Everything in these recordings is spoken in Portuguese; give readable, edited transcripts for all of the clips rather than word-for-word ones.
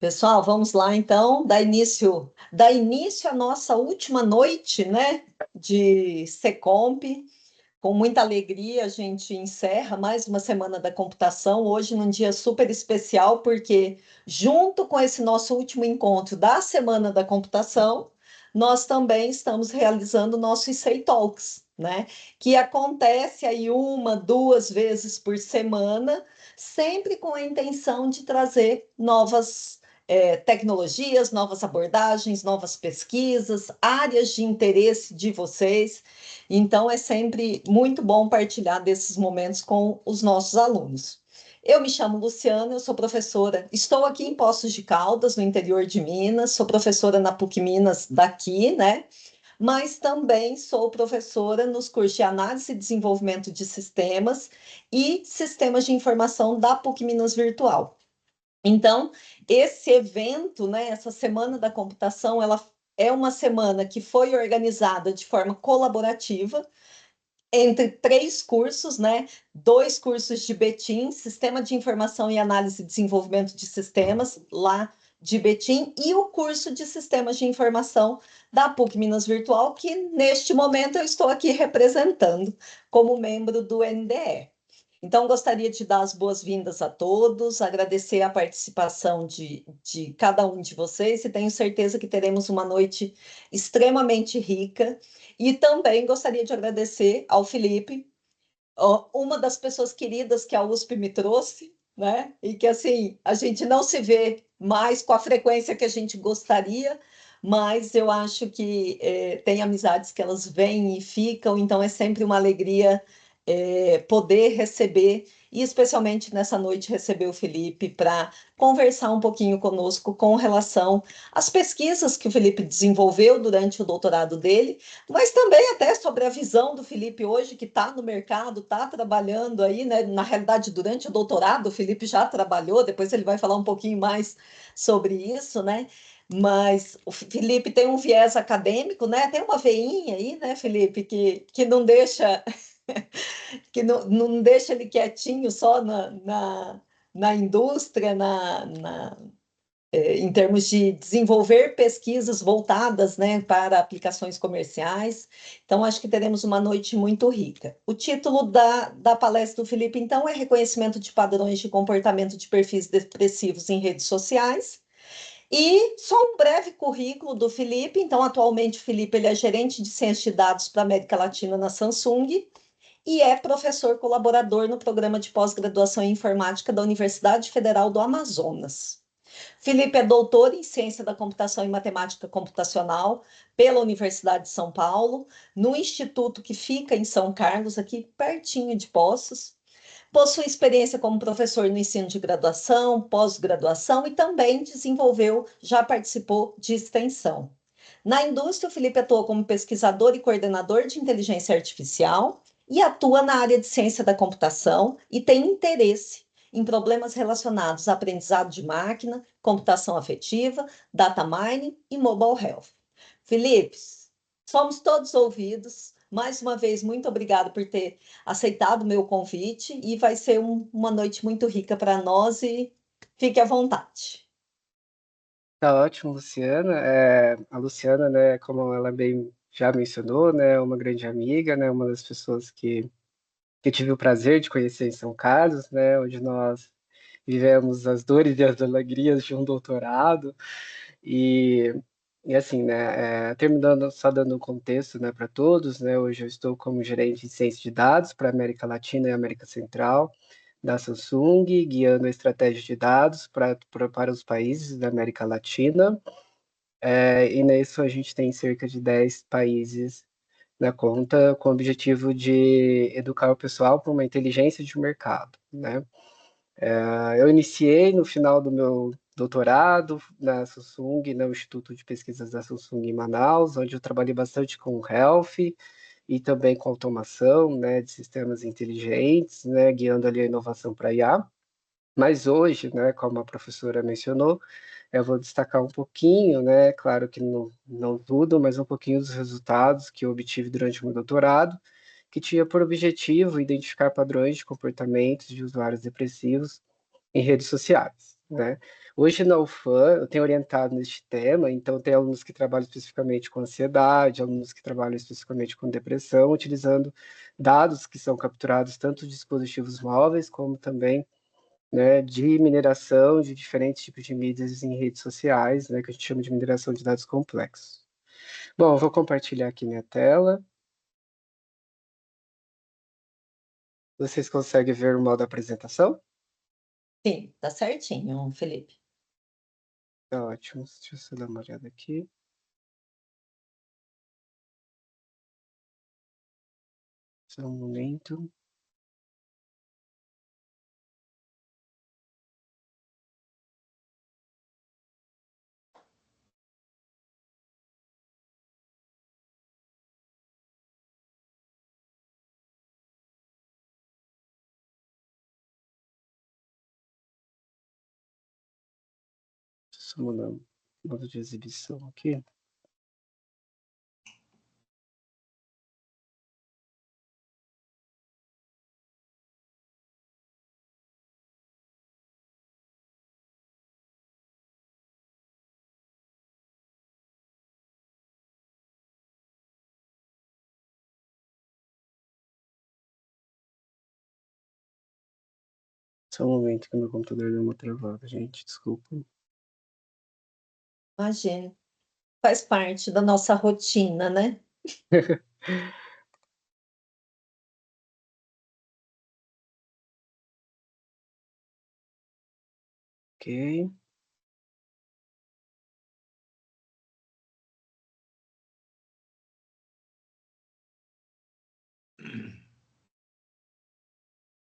Pessoal, vamos lá então, dar início à nossa última noite, né, de Secomp. Com muita alegria, a gente encerra mais uma semana da computação, hoje num dia super especial, porque junto com esse nosso último encontro da Semana da Computação, nós também estamos realizando o nosso ICEI Talks, né? Que acontece aí uma, duas vezes por semana, sempre com a intenção de trazer novas tecnologias, novas abordagens, novas pesquisas, áreas de interesse de vocês. Então, é sempre muito bom partilhar desses momentos com os nossos alunos. Eu me chamo Luciana, eu sou professora, estou aqui em Poços de Caldas, no interior de Minas, sou professora na PUC Minas daqui, né? Mas também sou professora nos cursos de análise e desenvolvimento de sistemas e sistemas de informação da PUC Minas Virtual. Então, esse evento, né, essa Semana da Computação, ela é uma semana que foi organizada de forma colaborativa entre três cursos, né? Dois cursos de Betim, Sistema de Informação e Análise e Desenvolvimento de Sistemas, lá de Betim, e o curso de Sistemas de Informação da PUC Minas Virtual, que neste momento eu estou aqui representando como membro do NDE. Então, gostaria de dar as boas-vindas a todos, agradecer a participação de cada um de vocês e tenho certeza que teremos uma noite extremamente rica. E também gostaria de agradecer ao Felipe, uma das pessoas queridas que a USP me trouxe, né? E que assim, a gente não se vê mais com a frequência que a gente gostaria, mas eu acho que tem amizades que elas vêm e ficam, então é sempre uma alegria poder receber, e especialmente nessa noite receber o Felipe para conversar um pouquinho conosco com relação às pesquisas que o Felipe desenvolveu durante o doutorado dele, mas também até sobre a visão do Felipe hoje, que está no mercado, está trabalhando aí, né? Na realidade, durante o doutorado, o Felipe já trabalhou, depois ele vai falar um pouquinho mais sobre isso, né? Mas o Felipe tem um viés acadêmico, né? Tem uma veinha aí, né, Felipe, que não deixa não deixa ele quietinho só na indústria, em termos de desenvolver pesquisas voltadas, né, para aplicações comerciais. Então, acho que teremos uma noite muito rica. O título da palestra do Felipe, então, é Reconhecimento de Padrões de Comportamento de Perfis Depressivos em Redes Sociais. E só um breve currículo do Felipe. Então, atualmente, o Felipe ele é gerente de ciência de dados para a América Latina na Samsung e é professor colaborador no programa de pós-graduação em informática da Universidade Federal do Amazonas. Felipe é doutor em Ciência da Computação e Matemática Computacional pela Universidade de São Paulo, no instituto que fica em São Carlos, aqui pertinho de Poços. Possui experiência como professor no ensino de graduação, pós-graduação e também já participou de extensão. Na indústria, o Felipe atuou como pesquisador e coordenador de inteligência artificial e atua na área de ciência da computação e tem interesse em problemas relacionados a aprendizado de máquina, computação afetiva, data mining e mobile health. Felipe, somos todos ouvidos. Mais uma vez, muito obrigado por ter aceitado o meu convite e vai ser uma noite muito rica para nós e fique à vontade. Tá ótimo, Luciana. A Luciana, né, como ela bem já mencionou, né, é uma grande amiga, né, uma das pessoas que eu tive o prazer de conhecer em São Carlos, né, onde nós vivemos as dores e as alegrias de um doutorado. E, e assim, né, terminando, só dando um contexto, né, para todos, né, hoje eu estou como gerente de ciência de dados para a América Latina e América Central da Samsung, guiando a estratégia de dados para os países da América Latina. E nisso a gente tem cerca de 10 países na conta, com o objetivo de educar o pessoal para uma inteligência de mercado, né? Eu iniciei no final do meu doutorado na Samsung, no Instituto de Pesquisas da Samsung em Manaus, onde eu trabalhei bastante com health e também com automação, né, de sistemas inteligentes, né, guiando ali a inovação para IA. Mas hoje, né, como a professora mencionou, eu vou destacar um pouquinho, né, claro que não tudo, mas um pouquinho dos resultados que eu obtive durante o meu doutorado, que tinha por objetivo identificar padrões de comportamentos de usuários depressivos em redes sociais. né? Hoje na UFAM eu tenho orientado neste tema, então tem alunos que trabalham especificamente com ansiedade, alunos que trabalham especificamente com depressão, utilizando dados que são capturados tanto de dispositivos móveis como também, né, de mineração de diferentes tipos de mídias em redes sociais, né, que a gente chama de mineração de dados complexos. Bom, eu vou compartilhar aqui minha tela. Vocês conseguem ver o modo apresentação? Sim, tá certinho, Felipe. Tá ótimo. Deixa eu só dar uma olhada aqui. Só um momento. Só mudar o modo de exibição aqui. Só um momento que meu computador deu uma travada, gente. Desculpa. Imagina. Faz parte da nossa rotina, né? Ok.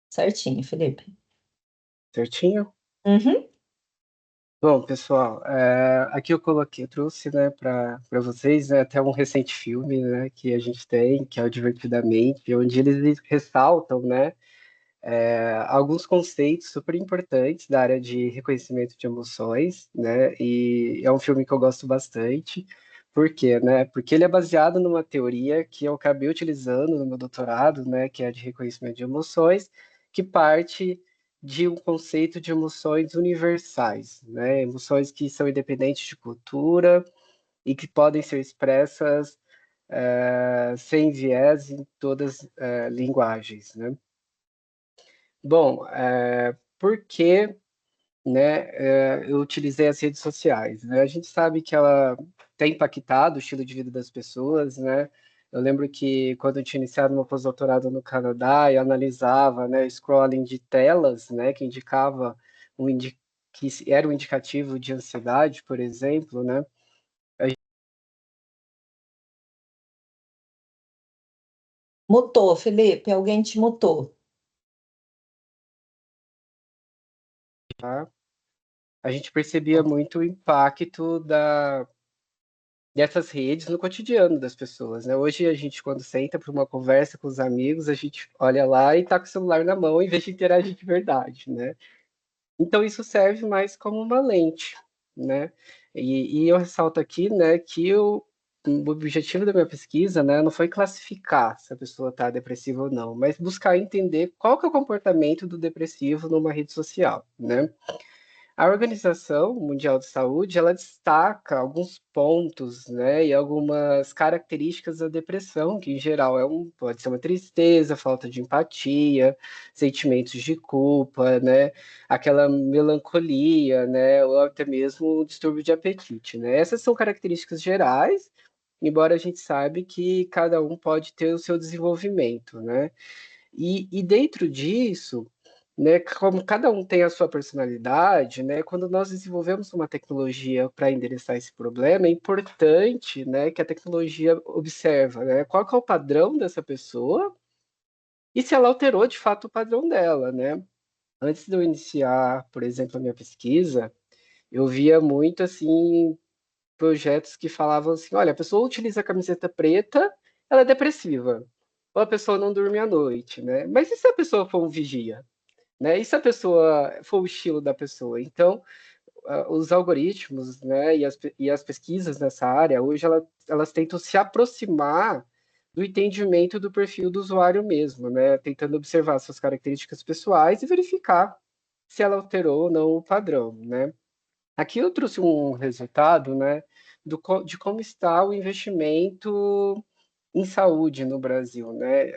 Certinho, Felipe. Certinho? Uhum. Bom, pessoal, aqui eu trouxe, né, para vocês, né, até um recente filme, né, que a gente tem, que é o Divertidamente, onde eles ressaltam, né, alguns conceitos super importantes da área de reconhecimento de emoções, né? E é um filme que eu gosto bastante. Por quê, né? Porque ele é baseado numa teoria que eu acabei utilizando no meu doutorado, né? Que é a de reconhecimento de emoções, que parte de um conceito de emoções universais, né? Emoções que são independentes de cultura e que podem ser expressas sem viés em todas as linguagens, né? Bom, por que, né, eu utilizei as redes sociais, né? A gente sabe que ela tem impactado o estilo de vida das pessoas, né? Eu lembro que quando eu tinha iniciado meu pós-doutorado no Canadá, eu analisava, né, scrolling de telas, né, que indicava que era um indicativo de ansiedade, por exemplo, né? Mutou, Felipe. Alguém te mutou. A gente percebia muito o impacto dessas redes no cotidiano das pessoas, né? Hoje a gente, quando senta para uma conversa com os amigos, a gente olha lá e tá com o celular na mão em vez de interagir de verdade, né? Então isso serve mais como uma lente, né? E eu ressalto aqui, né, que o objetivo da minha pesquisa, né, não foi classificar se a pessoa está depressiva ou não, mas buscar entender qual que é o comportamento do depressivo numa rede social, né? A Organização Mundial de Saúde, ela destaca alguns pontos, né, e algumas características da depressão, que em geral pode ser uma tristeza, falta de empatia, sentimentos de culpa, né, aquela melancolia, né, ou até mesmo um distúrbio de apetite, né. Essas são características gerais, embora a gente saiba que cada um pode ter o seu desenvolvimento, né. E dentro disso, né, como cada um tem a sua personalidade, né, quando nós desenvolvemos uma tecnologia para endereçar esse problema, é importante, né, que a tecnologia observa, né, qual que é o padrão dessa pessoa e se ela alterou de fato o padrão dela, né? Antes de eu iniciar, por exemplo, a minha pesquisa, eu via muito assim projetos que falavam assim, olha, a pessoa utiliza a camiseta preta, ela é depressiva. Ou a pessoa não dorme à noite, né? Mas e se a pessoa for um vigia? Né? E se a pessoa for o estilo da pessoa? Então, os algoritmos, né, e as pesquisas nessa área, hoje elas tentam se aproximar do entendimento do perfil do usuário mesmo, né, tentando observar suas características pessoais e verificar se ela alterou ou não o padrão, né? Aqui eu trouxe um resultado, né, de como está o investimento em saúde no Brasil, né?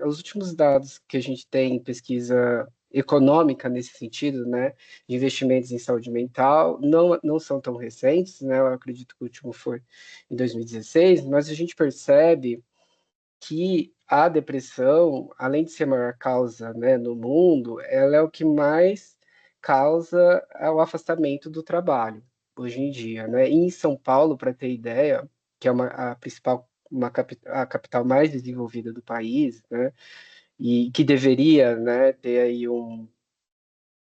Os últimos dados que a gente tem em pesquisa econômica nesse sentido, né, de investimentos em saúde mental, não são tão recentes, né? Eu acredito que o último foi em 2016, mas a gente percebe que a depressão, além de ser a maior causa, né, no mundo, ela é o que mais causa o afastamento do trabalho hoje em dia, né? E em São Paulo, para ter ideia, que é a principal, a capital mais desenvolvida do país, né? E que deveria, né, ter aí um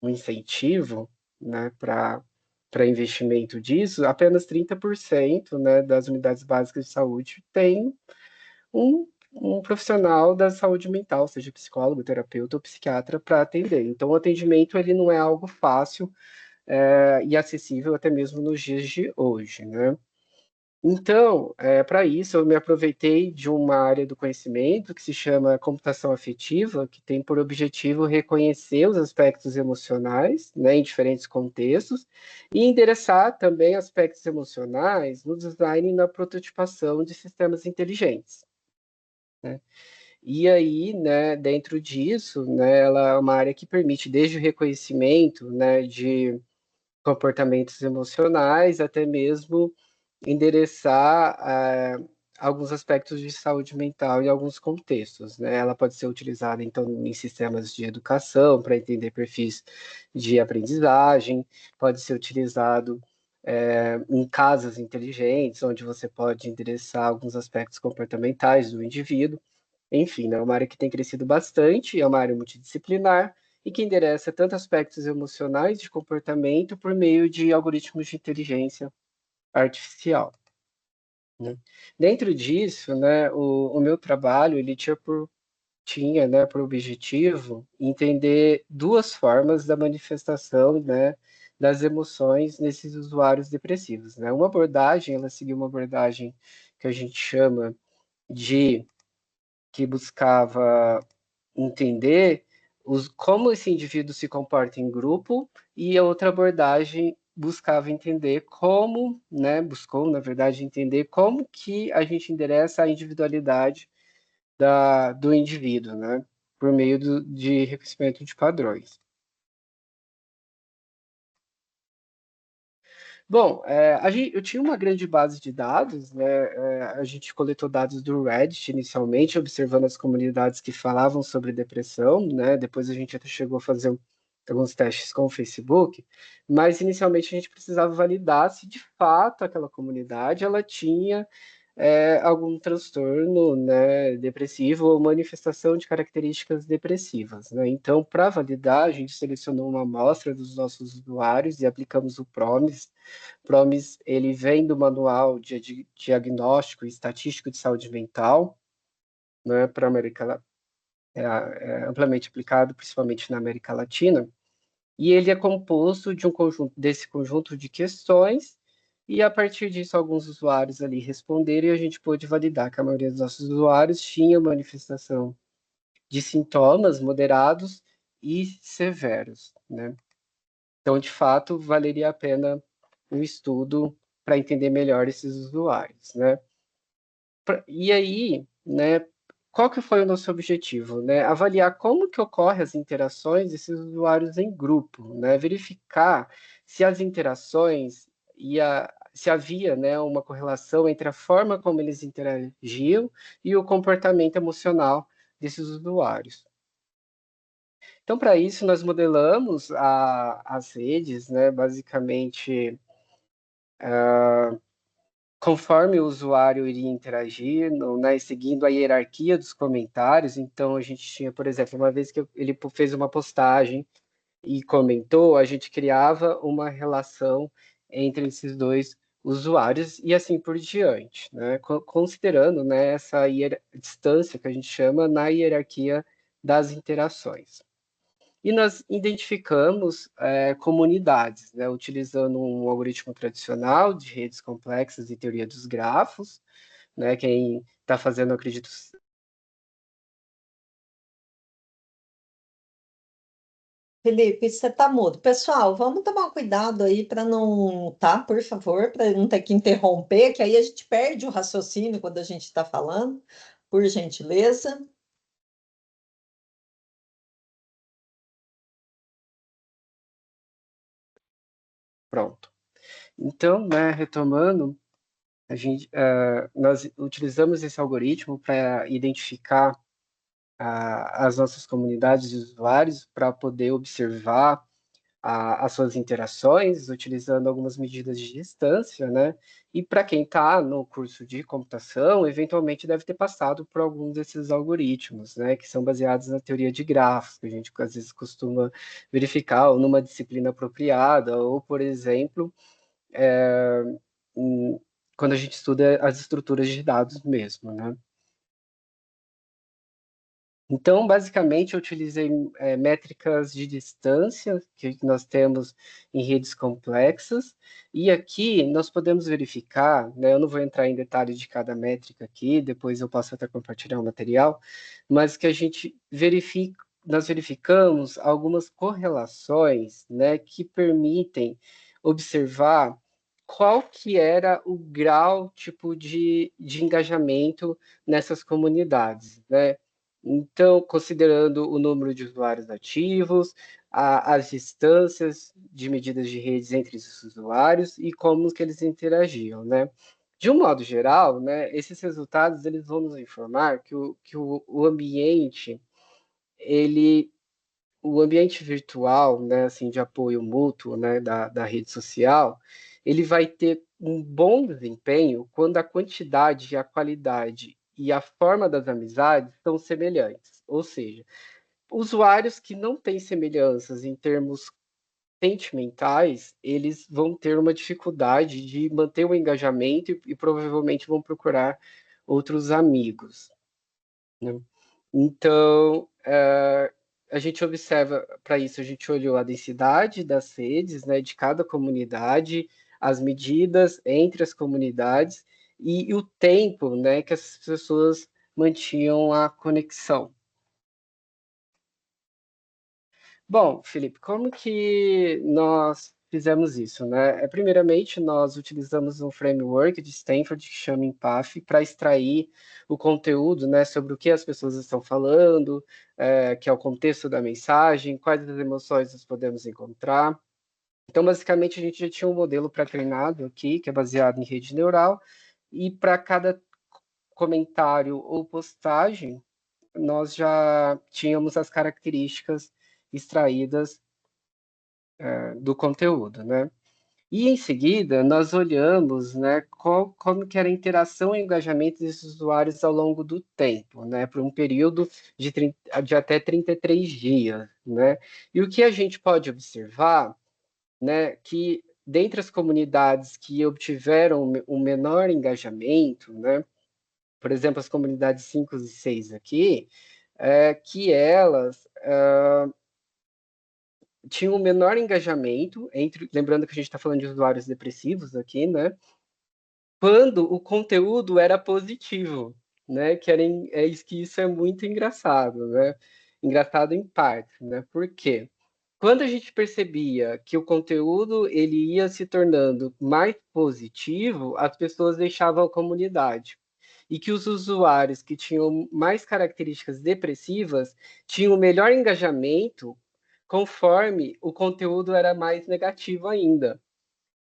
incentivo, né, para investimento disso, apenas 30%, né, das unidades básicas de saúde tem um profissional da saúde mental, seja psicólogo, terapeuta ou psiquiatra, para atender. Então, o atendimento ele não é algo fácil e acessível até mesmo nos dias de hoje, né? Então, para isso, eu me aproveitei de uma área do conhecimento que se chama computação afetiva, que tem por objetivo reconhecer os aspectos emocionais, né, em diferentes contextos, e endereçar também aspectos emocionais no design e na prototipação de sistemas inteligentes, né? E aí, né, dentro disso, né, ela é uma área que permite desde o reconhecimento, né, de comportamentos emocionais até mesmo endereçar alguns aspectos de saúde mental em alguns contextos, né? Ela pode ser utilizada então em sistemas de educação para entender perfis de aprendizagem, pode ser utilizado em casas inteligentes, onde você pode endereçar alguns aspectos comportamentais do indivíduo. Enfim, né, é uma área que tem crescido bastante, é uma área multidisciplinar e que endereça tanto aspectos emocionais de comportamento por meio de algoritmos de inteligência artificial, né? Dentro disso, né, o meu trabalho ele tinha, né, por objetivo entender duas formas da manifestação, né, das emoções nesses usuários depressivos, né? Uma abordagem, ela seguiu uma abordagem que a gente chama de que buscava entender como esse indivíduo se comporta em grupo, e a outra abordagem buscava entender como, né, buscou, na verdade, entender como que a gente endereça a individualidade do indivíduo, né, por meio de reconhecimento de padrões. Bom, eu tinha uma grande base de dados, né? A gente coletou dados do Reddit inicialmente, observando as comunidades que falavam sobre depressão, né? Depois a gente até chegou a fazer alguns testes com o Facebook, mas inicialmente a gente precisava validar se de fato aquela comunidade ela tinha algum transtorno, né, depressivo ou manifestação de características depressivas, né? Então, para validar, a gente selecionou uma amostra dos nossos usuários e aplicamos o PROMIS. PROMIS, ele vem do Manual de Diagnóstico e Estatístico de Saúde Mental, né, para a América, é amplamente aplicado, principalmente na América Latina, e ele é composto de desse conjunto de questões, e a partir disso alguns usuários ali responderam e a gente pôde validar que a maioria dos nossos usuários tinha manifestação de sintomas moderados e severos, né? Então, de fato, valeria a pena um estudo para entender melhor esses usuários, né? E aí, né, qual que foi o nosso objetivo, né? Avaliar como que ocorrem as interações desses usuários em grupo, né? Verificar se as interações se havia, né, uma correlação entre a forma como eles interagiam e o comportamento emocional desses usuários. Então, para isso, nós modelamos as redes, né, basicamente conforme o usuário iria interagir, né, seguindo a hierarquia dos comentários. Então, a gente tinha, por exemplo, uma vez que ele fez uma postagem e comentou, a gente criava uma relação entre esses dois usuários e assim por diante, né, considerando, né, essa distância que a gente chama na hierarquia das interações. E nós identificamos comunidades, né, utilizando um algoritmo tradicional de redes complexas e teoria dos grafos, né, quem está fazendo, acredito, Felipe, você tá mudo. Pessoal, vamos tomar cuidado aí para não, tá? Por favor, para não ter que interromper, que aí a gente perde o raciocínio quando a gente está falando, por gentileza. Pronto. Então, né, retomando, nós utilizamos esse algoritmo para identificar as nossas comunidades de usuários, para poder observar as suas interações, utilizando algumas medidas de distância, né? E para quem está no curso de computação, eventualmente deve ter passado por algum desses algoritmos, né? Que são baseados na teoria de grafos, que a gente às vezes costuma verificar ou numa disciplina apropriada, ou, por exemplo, em- quando a gente estuda as estruturas de dados mesmo, né? Então, basicamente, eu utilizei métricas de distância que nós temos em redes complexas, e aqui nós podemos verificar, né, eu não vou entrar em detalhes de cada métrica aqui, depois eu posso até compartilhar o material, mas que a gente verifica, nós verificamos algumas correlações, né, que permitem observar qual que era o grau, tipo, de engajamento nessas comunidades, né? Então, considerando o número de usuários ativos, as distâncias de medidas de redes entre os usuários e como que eles interagiam, né? De um modo geral, né, esses resultados eles vão nos informar que o ambiente, ele, o ambiente virtual, né, assim, de apoio mútuo, né, da rede social, ele vai ter um bom desempenho quando a quantidade, a qualidade e a forma das amizades são semelhantes. Ou seja, usuários que não têm semelhanças em termos sentimentais, eles vão ter uma dificuldade de manter o engajamento e provavelmente vão procurar outros amigos, né? Então, a gente observa, para isso, a gente olhou a densidade das redes, né, de cada comunidade, as medidas entre as comunidades e o tempo, né, que as pessoas mantinham a conexão. Bom, Felipe, como que nós fizemos isso, né? Primeiramente, nós utilizamos um framework de Stanford que chama Empath para extrair o conteúdo, né, sobre o que as pessoas estão falando, que é o contexto da mensagem, quais as emoções nós podemos encontrar. Então, basicamente, a gente já tinha um modelo pré-treinado aqui, que é baseado em rede neural, e para cada comentário ou postagem, nós já tínhamos as características extraídas do conteúdo, né? E em seguida, nós olhamos, né, como que era a interação e engajamento desses usuários ao longo do tempo, né, por um período de até 33 dias, né? E o que a gente pode observar, né, que dentre as comunidades que obtiveram um menor engajamento, né, por exemplo, as comunidades 5 e 6 aqui, que elas tinham um menor engajamento entre, lembrando que a gente está falando de usuários depressivos aqui, né? Quando o conteúdo era positivo, né? É isso que isso é muito engraçado, né? Engraçado em parte, né? Por quê? Quando a gente percebia que o conteúdo ele ia se tornando mais positivo, as pessoas deixavam a comunidade. E que os usuários que tinham mais características depressivas tinham melhor engajamento conforme o conteúdo era mais negativo ainda.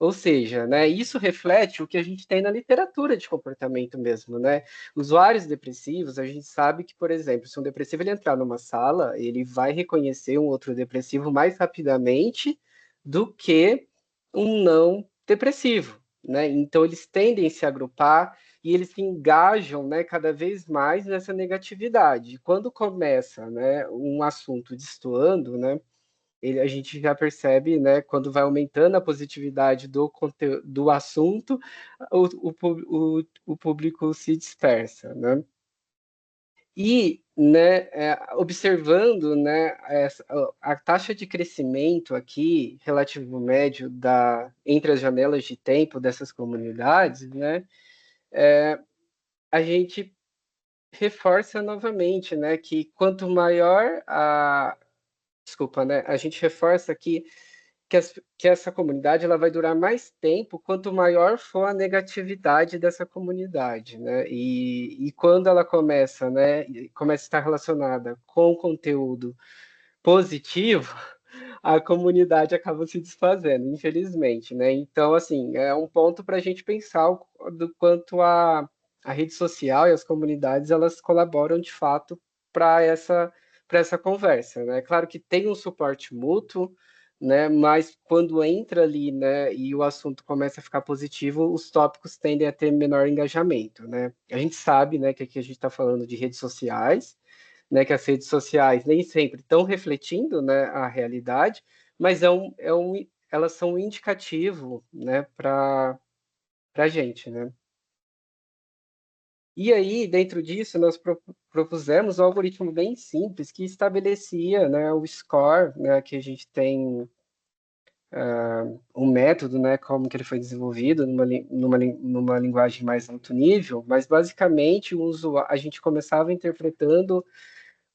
Ou seja, né, isso reflete o que a gente tem na literatura de comportamento mesmo, né? Usuários depressivos, a gente sabe que, por exemplo, se um depressivo ele entrar numa sala, ele vai reconhecer um outro depressivo mais rapidamente do que um não depressivo, né? Então eles tendem a se agrupar e eles se engajam, né, cada vez mais nessa negatividade. E quando começa, né, um assunto destoando, né, a gente já percebe, né, quando vai aumentando a positividade do assunto, o público se dispersa, né? E, né, observando, né, a taxa de crescimento aqui, relativo médio entre as janelas de tempo dessas comunidades, né, a gente reforça novamente, né, que quanto maior desculpa, né? A gente reforça aqui que essa comunidade ela vai durar mais tempo quanto maior for a negatividade dessa comunidade, né? E quando ela começa, né, começa a estar relacionada com conteúdo positivo, a comunidade acaba se desfazendo, infelizmente, né? Então, assim, é um ponto para a gente pensar do quanto a rede social e as comunidades elas colaboram de fato para essa conversa, né? Claro que tem um suporte mútuo, né? Mas quando entra ali, né, e o assunto começa a ficar positivo, os tópicos tendem a ter menor engajamento, né? A gente sabe, né, que aqui a gente está falando de redes sociais, né, que as redes sociais nem sempre estão refletindo, né, a realidade, mas elas são um indicativo, né, para a gente, né? E aí, dentro disso, nós propusemos um algoritmo bem simples que estabelecia, né, o score, né, que a gente tem um método, né, como que ele foi desenvolvido numa linguagem mais alto nível, mas basicamente a gente começava interpretando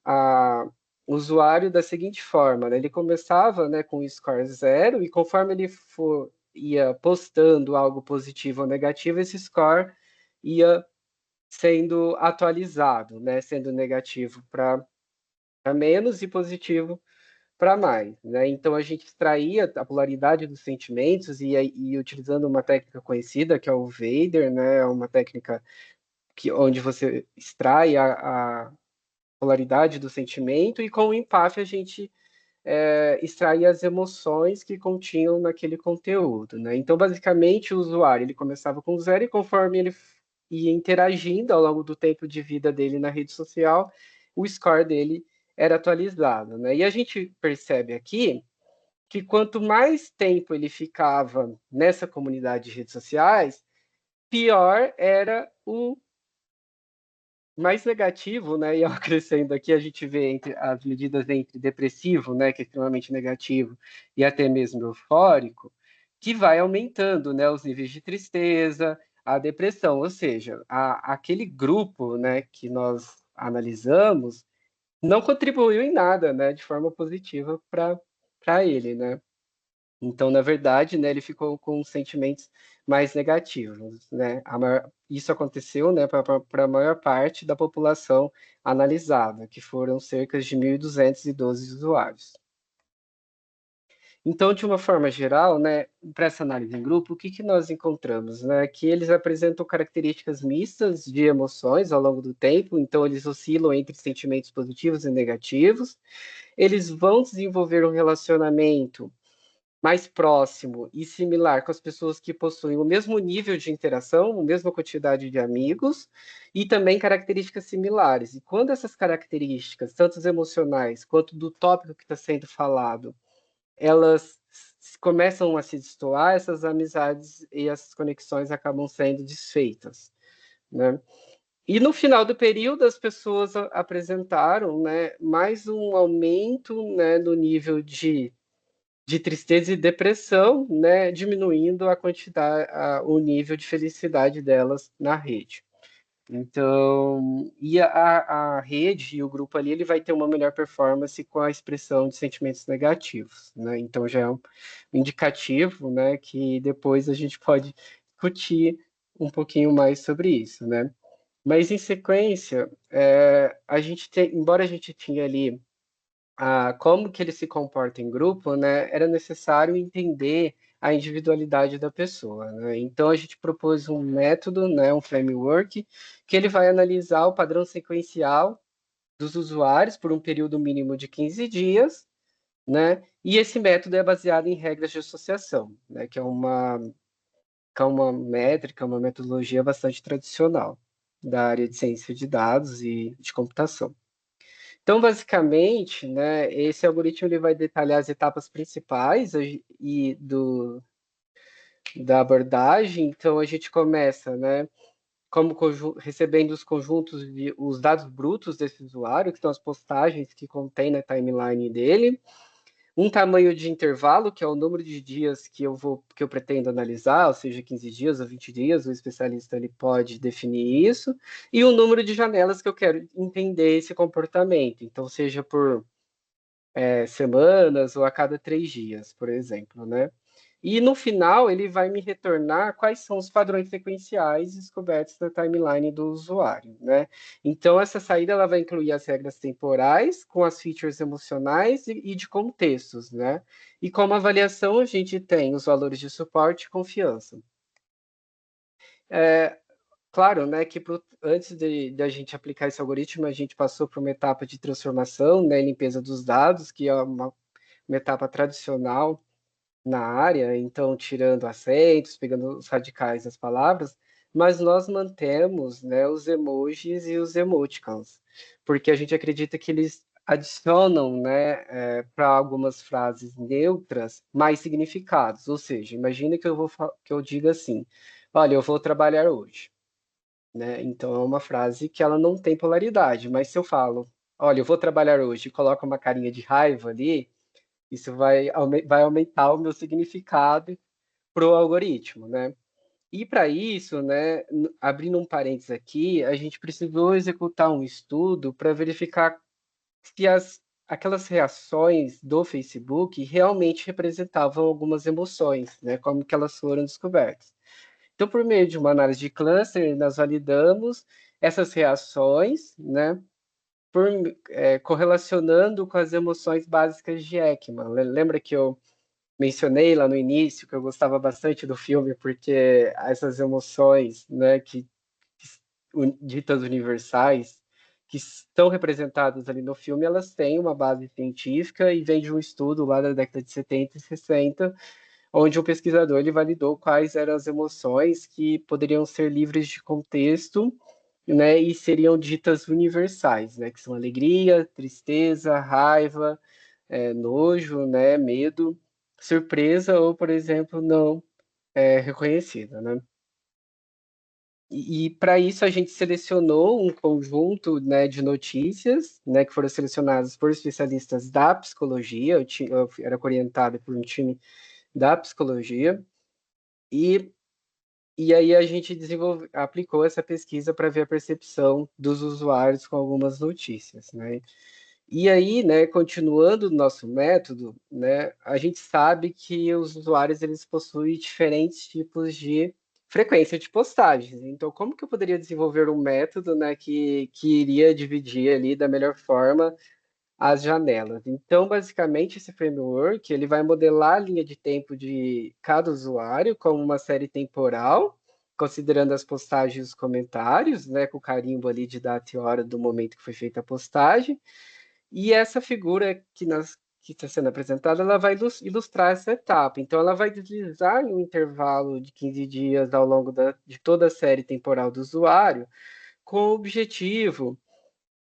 a o usuário da seguinte forma, né? Ele começava, né, com o score zero e conforme ia postando algo positivo ou negativo, esse score ia sendo atualizado, né, sendo negativo para menos e positivo para mais, né? Então a gente extraía a polaridade dos sentimentos e utilizando uma técnica conhecida que é o Vader, né, é uma técnica onde você extrai a polaridade do sentimento e com o empate a gente extrair as emoções que continham naquele conteúdo, né? Então, basicamente, o usuário ele começava com zero e conforme ele ia interagindo ao longo do tempo de vida dele na rede social, o score dele era atualizado, né? E a gente percebe aqui que quanto mais tempo ele ficava nessa comunidade de redes sociais, pior era o mais negativo, né? E crescendo aqui, a gente vê entre as medidas entre depressivo, né, que é extremamente negativo, e até mesmo eufórico, que vai aumentando, né, os níveis de tristeza, a depressão, ou seja, aquele grupo, né, que nós analisamos não contribuiu em nada, né, de forma positiva para ele, né? Então, na verdade, né, ele ficou com sentimentos mais negativos, né? Isso aconteceu, né, para a maior parte da população analisada, que foram cerca de 1.212 usuários. Então, de uma forma geral, né, para essa análise em grupo, o que que nós encontramos, né? Que eles apresentam características mistas de emoções ao longo do tempo, então eles oscilam entre sentimentos positivos e negativos. Eles vão desenvolver um relacionamento mais próximo e similar com as pessoas que possuem o mesmo nível de interação, a mesma quantidade de amigos e também características similares. E quando essas características, tanto as emocionais quanto do tópico que está sendo falado, elas começam a se destoar, essas amizades e essas conexões acabam sendo desfeitas, né? E no final do período, as pessoas apresentaram, né, mais um aumento, né, no nível de tristeza e depressão, né, diminuindo a quantidade, o nível de felicidade delas na rede. Então, a rede e o grupo ali, ele vai ter uma melhor performance com a expressão de sentimentos negativos, né? Então, já é um indicativo, né, que depois a gente pode discutir um pouquinho mais sobre isso, né? Mas, em sequência, embora a gente tinha ali como que ele se comporta em grupo, né, era necessário entender a individualidade da pessoa, né? Então a gente propôs um método, né, um framework, que ele vai analisar o padrão sequencial dos usuários por um período mínimo de 15 dias, né? E esse método é baseado em regras de associação, né, que é uma métrica, uma metodologia bastante tradicional da área de ciência de dados e de computação. Então, basicamente, né, esse algoritmo ele vai detalhar as etapas principais da abordagem. Então, a gente começa, né, recebendo os dados brutos desse usuário, que são as postagens que contém na timeline dele, um tamanho de intervalo, que é o número de dias que eu pretendo analisar, ou seja, 15 dias ou 20 dias, o especialista ele pode definir isso, e o número de janelas que eu quero entender esse comportamento. Então, seja por semanas ou a cada 3 dias, por exemplo, né? E no final ele vai me retornar quais são os padrões sequenciais descobertos na timeline do usuário, né? Então essa saída ela vai incluir as regras temporais com as features emocionais e de contextos, né? E como avaliação a gente tem os valores de suporte e confiança. Claro, né, que antes de a gente aplicar esse algoritmo, a gente passou por uma etapa de transformação, né, limpeza dos dados, que é uma etapa tradicional na área, então tirando acentos, pegando os radicais das palavras, mas nós mantemos, né, os emojis e os emoticons, porque a gente acredita que eles adicionam, né, para algumas frases neutras mais significados. Ou seja, imagina que eu diga assim: olha, eu vou trabalhar hoje, né? Então é uma frase que ela não tem polaridade, mas se eu falo, olha, eu vou trabalhar hoje e coloco uma carinha de raiva ali, isso vai aumentar o meu significado para o algoritmo, né? E para isso, né, abrindo um parênteses aqui, a gente precisou executar um estudo para verificar se aquelas reações do Facebook realmente representavam algumas emoções, né, como que elas foram descobertas. Então, por meio de uma análise de cluster, nós validamos essas reações, né, correlacionando com as emoções básicas de Ekman. Lembra que eu mencionei lá no início que eu gostava bastante do filme porque essas emoções, né, ditas universais, que estão representadas ali no filme, elas têm uma base científica e vem de um estudo lá da década de 70 e 60, onde um pesquisador ele validou quais eram as emoções que poderiam ser livres de contexto, né, e seriam ditas universais, né, que são alegria, tristeza, raiva, nojo, né, medo, surpresa ou, por exemplo, não reconhecida, né? E para isso a gente selecionou um conjunto, né, de notícias, né, que foram selecionadas por especialistas da psicologia. Eu era orientado por um time da psicologia e aí a gente aplicou essa pesquisa para ver a percepção dos usuários com algumas notícias, né? E aí, né, continuando o nosso método, né, a gente sabe que os usuários eles possuem diferentes tipos de frequência de postagens. Então, como que eu poderia desenvolver um método, né, que iria dividir ali da melhor forma as janelas? Então, basicamente, esse framework ele vai modelar a linha de tempo de cada usuário como uma série temporal, considerando as postagens e os comentários, né, com o carimbo ali de data e hora do momento que foi feita a postagem. E essa figura que está sendo apresentada, ela vai ilustrar essa etapa. Então, ela vai deslizar em um intervalo de 15 dias ao longo de toda a série temporal do usuário, com o objetivo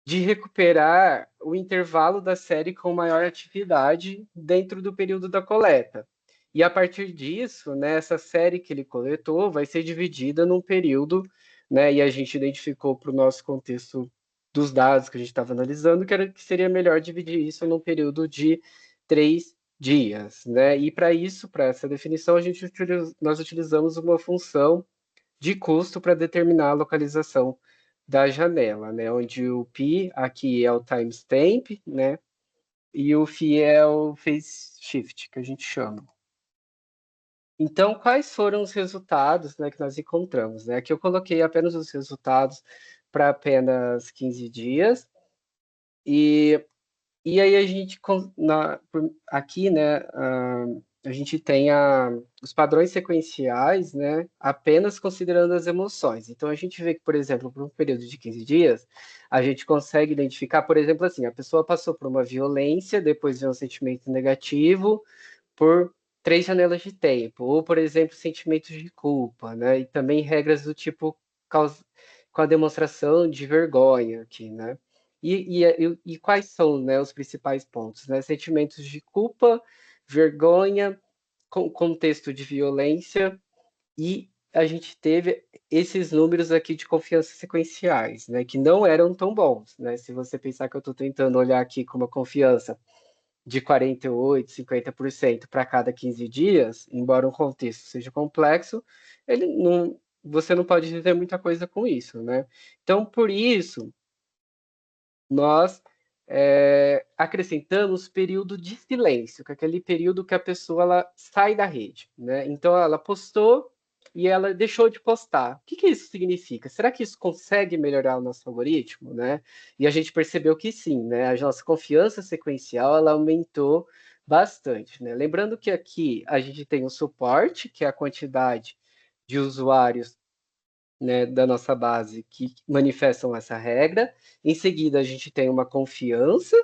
de recuperar o intervalo da série com maior atividade dentro do período da coleta. E a partir disso, né, essa série que ele coletou vai ser dividida num período, né, e a gente identificou para o nosso contexto dos dados que a gente estava analisando, que seria melhor dividir isso num período de 3 dias, né? E para isso, para essa definição, nós utilizamos uma função de custo para determinar a localização da janela, né? Onde o P aqui é o timestamp, né? E o Phi é o phase shift, que a gente chama. Então, quais foram os resultados, né, que nós encontramos, né? Aqui eu coloquei apenas os resultados para apenas 15 dias. E aí a gente, aqui, né, a gente tem os padrões sequenciais, né, apenas considerando as emoções. Então a gente vê que, por exemplo, por um período de 15 dias, a gente consegue identificar, por exemplo, assim, a pessoa passou por uma violência, depois veio um sentimento negativo por 3 janelas de tempo, ou, por exemplo, sentimentos de culpa, né, e também regras do tipo com a demonstração de vergonha aqui, né? E quais são, né, os principais pontos, né? Sentimentos de culpa, vergonha, contexto de violência, e a gente teve esses números aqui de confiança sequenciais, né, que não eram tão bons, né? Se você pensar que eu estou tentando olhar aqui com uma confiança de 48, 50% para cada 15 dias, embora o contexto seja complexo, você não pode dizer muita coisa com isso, né? Então, por isso, nós acrescentamos período de silêncio, que é aquele período que a pessoa ela sai da rede, né? Então ela postou e ela deixou de postar. O que que isso significa? Será que isso consegue melhorar o nosso algoritmo, né? E a gente percebeu que sim, né? A nossa confiança sequencial ela aumentou bastante, né? Lembrando que aqui a gente tem o suporte, que é a quantidade de usuários, né, da nossa base que manifestam essa regra. Em seguida, a gente tem uma confiança,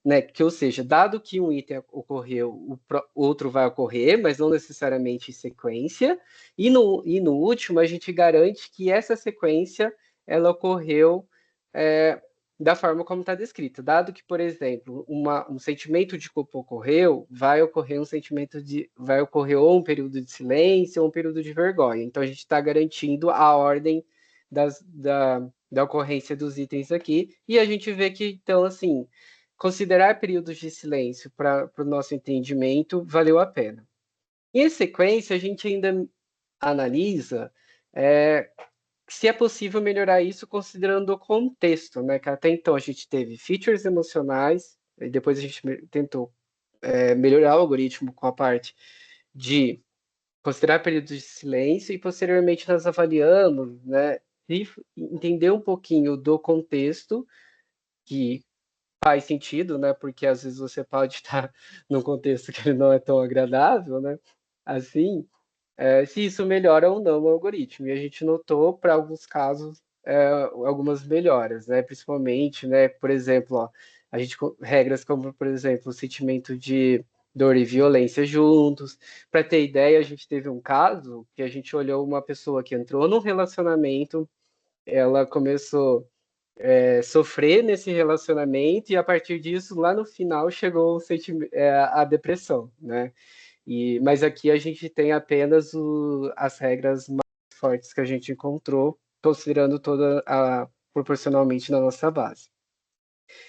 né, que, ou seja, dado que um item ocorreu, outro vai ocorrer, mas não necessariamente em sequência. E no último, a gente garante que essa sequência ela ocorreu é, da forma como está descrita. Dado que, por exemplo, um sentimento de culpa ocorreu, vai ocorrer ou um período de silêncio ou um período de vergonha. Então a gente está garantindo a ordem da ocorrência dos itens aqui, e a gente vê que, então, assim, considerar períodos de silêncio para o nosso entendimento valeu a pena. E em sequência, a gente ainda analisa é, se é possível melhorar isso considerando o contexto, né? Que até então a gente teve features emocionais, e depois a gente tentou melhorar o algoritmo com a parte de considerar períodos de silêncio e posteriormente nós avaliamos, né? E entender um pouquinho do contexto que faz sentido, né? Porque às vezes você pode estar num contexto que ele não é tão agradável, né? Assim, se isso melhora ou não o algoritmo. E a gente notou, para alguns casos, algumas melhoras, né? Principalmente, né? Por exemplo, ó, regras como, por exemplo, o sentimento de dor e violência juntos. Para ter ideia, a gente teve um caso que a gente olhou uma pessoa que entrou num relacionamento, ela começou sofrer nesse relacionamento e a partir disso, lá no final, chegou a depressão, né? Mas aqui a gente tem apenas as regras mais fortes que a gente encontrou, considerando proporcionalmente na nossa base.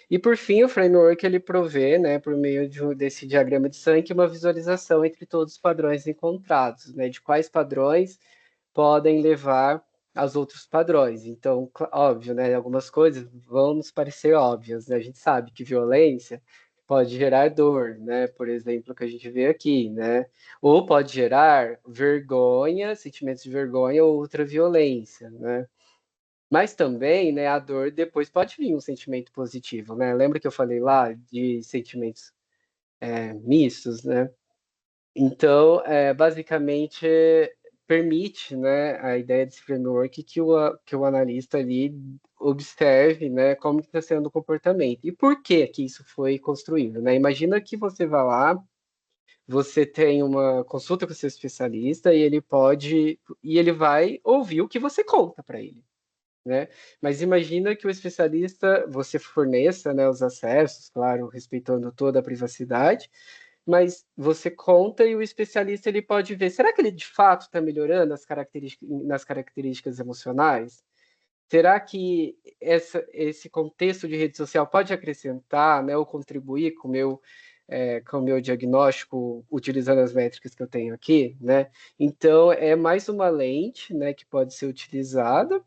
E por fim, o framework ele provê, né, por meio desse diagrama de Sankey, uma visualização entre todos os padrões encontrados, né, de quais padrões podem levar aos outros padrões. Então, óbvio, né, algumas coisas vão nos parecer óbvias, né? A gente sabe que violência pode gerar dor, né? Por exemplo, que a gente vê aqui, né? Ou pode gerar vergonha, sentimentos de vergonha ou outra violência, né? Mas também, né, a dor depois pode vir um sentimento positivo, né? Lembra que eu falei lá de sentimentos mistos, né? Então, basicamente, permite, né, a ideia desse framework que o analista ali observe, né, como está sendo o comportamento. E por que que isso foi construído, né? Imagina que você vai lá, você tem uma consulta com o seu especialista e ele vai ouvir o que você conta para ele, né? Mas imagina que o especialista, você forneça, né, os acessos, claro, respeitando toda a privacidade, mas você conta e o especialista ele pode ver, será que ele de fato está melhorando nas características emocionais? Será que esse contexto de rede social pode acrescentar, né, ou contribuir com o meu diagnóstico utilizando as métricas que eu tenho aqui, né? Então, é mais uma lente, né, que pode ser utilizada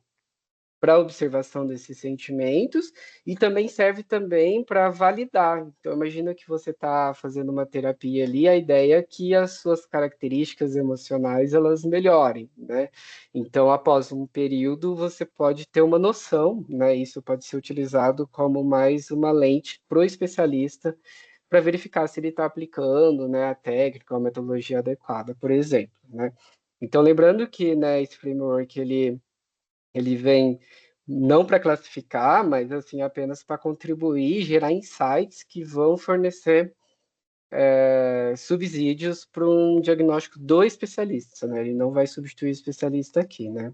para observação desses sentimentos e também serve também para validar. Então, imagina que você está fazendo uma terapia ali, a ideia é que as suas características emocionais elas melhorem, né? Então, após um período, você pode ter uma noção, né? Isso pode ser utilizado como mais uma lente para o especialista para verificar se ele está aplicando, né, a técnica, a metodologia adequada, por exemplo, né? Então, lembrando que, né, esse framework ele vem não para classificar, mas assim apenas para contribuir, gerar insights que vão fornecer subsídios para um diagnóstico do especialista, né? Ele não vai substituir o especialista aqui, né?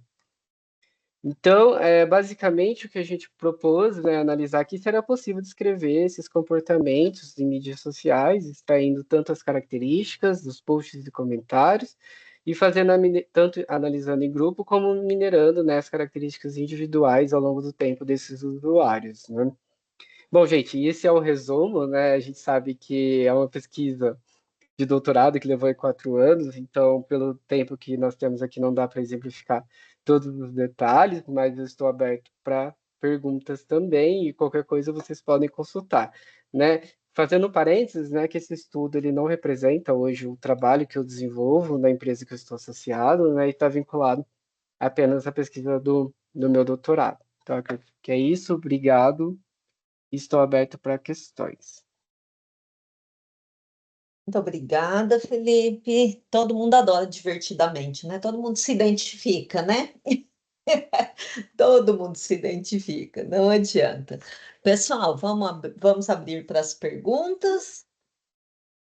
Então, basicamente, o que a gente propôs, né, analisar aqui, será possível descrever esses comportamentos em mídias sociais, extraindo tanto as características dos posts e comentários, e fazendo tanto analisando em grupo, como minerando, né, as características individuais ao longo do tempo desses usuários, né? Bom, gente, esse é o resumo, né? A gente sabe que é uma pesquisa de doutorado que levou 4 anos, então, pelo tempo que nós temos aqui, não dá para exemplificar todos os detalhes, mas eu estou aberto para perguntas também, e qualquer coisa vocês podem consultar, né? Fazendo um parênteses, né, que esse estudo ele não representa hoje o trabalho que eu desenvolvo na empresa que eu estou associado, né, e está vinculado apenas à pesquisa do meu doutorado. Então, acredito que é isso, obrigado, estou aberto para questões. Muito obrigada, Felipe. Todo mundo adora divertidamente, né? Todo mundo se identifica, né? Todo mundo se identifica, não adianta. Pessoal, vamos abrir para as perguntas.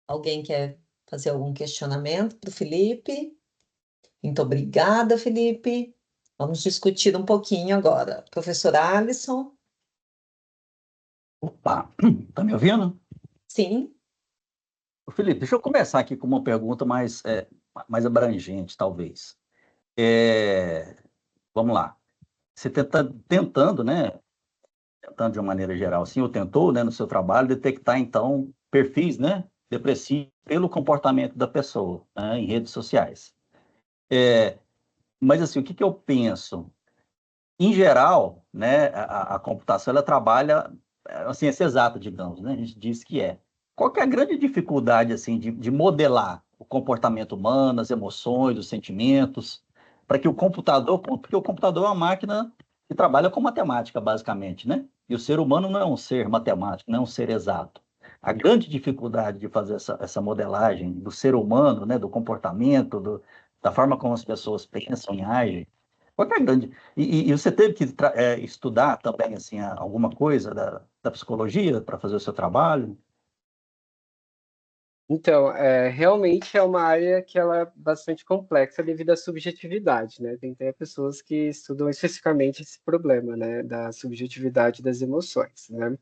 Alguém quer fazer algum questionamento para o Felipe? Muito obrigada, Felipe. Vamos discutir um pouquinho agora. Professor Alisson? Opa, tá me ouvindo? Sim. Ô, Felipe, deixa eu começar aqui com uma pergunta mais abrangente, talvez. É, Vamos lá. Você tentando, né? Tentando de uma maneira geral, assim, ou tentou, né, no seu trabalho, detectar, então, perfis, né, depressivos pelo comportamento da pessoa, né, em redes sociais. Mas, assim, o que que eu penso? Em geral, né, a computação ela trabalha a ciência exata, digamos, né? A gente diz que é. Qual que é a grande dificuldade assim de modelar o comportamento humano, as emoções, os sentimentos, para que o computador, porque o computador é uma máquina que trabalha com matemática, basicamente, né? E o ser humano não é um ser matemático, não é um ser exato. A grande dificuldade de fazer essa modelagem do ser humano, né, do comportamento, da forma como as pessoas pensam e agem, qual que é a grande e você teve que estudar também assim alguma coisa da psicologia para fazer o seu trabalho? Então, realmente é uma área que ela é bastante complexa devido à subjetividade, né? Tem até pessoas que estudam especificamente esse problema, né, da subjetividade das emoções, né?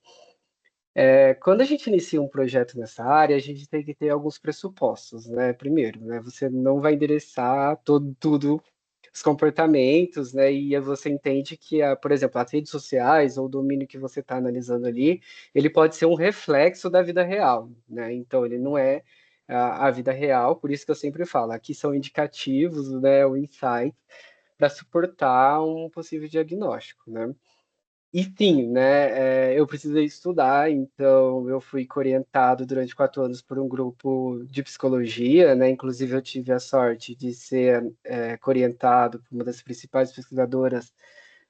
Quando a gente inicia um projeto nessa área, a gente tem que ter alguns pressupostos, né? Primeiro, né, você não vai endereçar tudo os comportamentos, né? E aí você entende que, por exemplo, as redes sociais ou o domínio que você está analisando ali, ele pode ser um reflexo da vida real, né? Então, ele não é a vida real, por isso que eu sempre falo, aqui são indicativos, né? O insight para suportar um possível diagnóstico, né? E sim, né, eu precisei estudar, então eu fui orientado durante 4 anos por um grupo de psicologia, né, inclusive eu tive a sorte de ser orientado por uma das principais pesquisadoras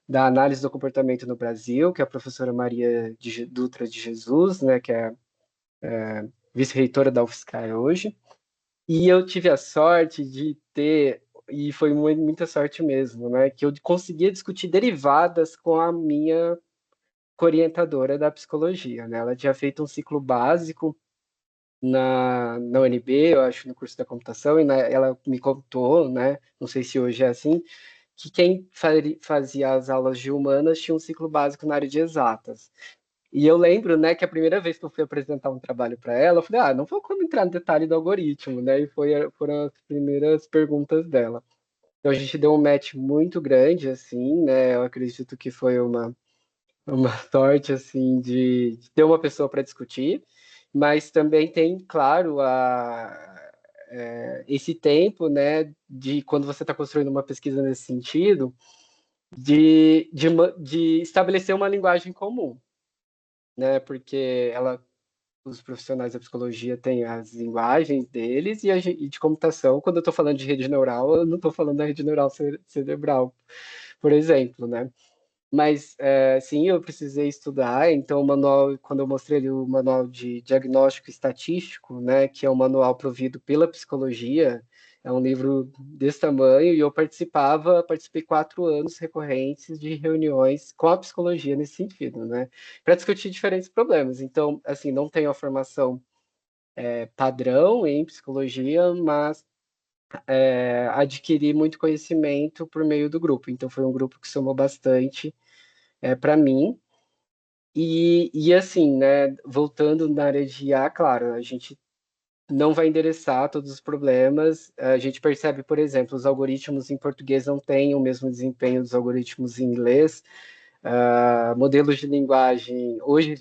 da análise do comportamento no Brasil, que é a professora Maria Dutra de Jesus, né, que é vice-reitora da UFSCar hoje, e eu tive a sorte de ter, e foi muita sorte mesmo, né, que eu conseguia discutir derivadas com a minha orientadora da psicologia, né? Ela tinha feito um ciclo básico na UNB, eu acho, no curso da computação, e ela me contou, né? Não sei se hoje é assim, que quem fazia as aulas de humanas tinha um ciclo básico na área de exatas. E eu lembro, né, que a primeira vez que eu fui apresentar um trabalho para ela, eu falei, não vou como entrar no detalhe do algoritmo, né? E foram as primeiras perguntas dela. Então a gente deu um match muito grande, assim, né? Eu acredito que foi uma sorte assim de ter uma pessoa para discutir, mas também tem, claro, esse tempo, né, de quando você está construindo uma pesquisa nesse sentido, de estabelecer uma linguagem comum, né, porque os profissionais da psicologia têm as linguagens deles e de computação, quando eu estou falando de rede neural, eu não estou falando da rede neural cerebral, por exemplo, né? Mas sim, eu precisei estudar. Então, o manual, quando eu mostrei ali o manual de diagnóstico estatístico, né, que é um manual provido pela psicologia, é um livro desse tamanho, e eu participei 4 anos recorrentes de reuniões com a psicologia nesse sentido, né, para discutir diferentes problemas. Então, assim, não tenho a formação padrão em psicologia, mas adquiri muito conhecimento por meio do grupo. Então, foi um grupo que somou bastante para mim. E assim, né, voltando na área de IA, claro, a gente não vai endereçar todos os problemas. A gente percebe, por exemplo, os algoritmos em português não têm o mesmo desempenho dos algoritmos em inglês. Modelos de linguagem, hoje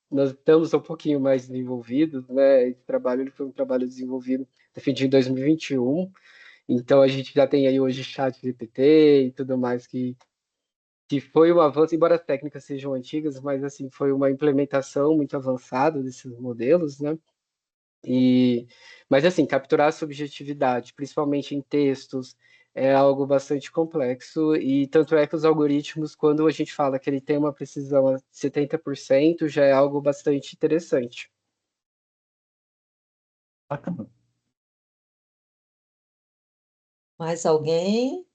nós estamos um pouquinho mais desenvolvidos, né? Esse trabalho ele foi um trabalho desenvolvido, defendido em 2021. Então a gente já tem aí hoje chat GPT e tudo mais que foi um avanço, embora as técnicas sejam antigas, mas assim foi uma implementação muito avançada desses modelos, né? E, mas assim, capturar a subjetividade, principalmente em textos, é algo bastante complexo e tanto é que os algoritmos, quando a gente fala que ele tem uma precisão a 70%, já é algo bastante interessante. Bacana. Mais alguém?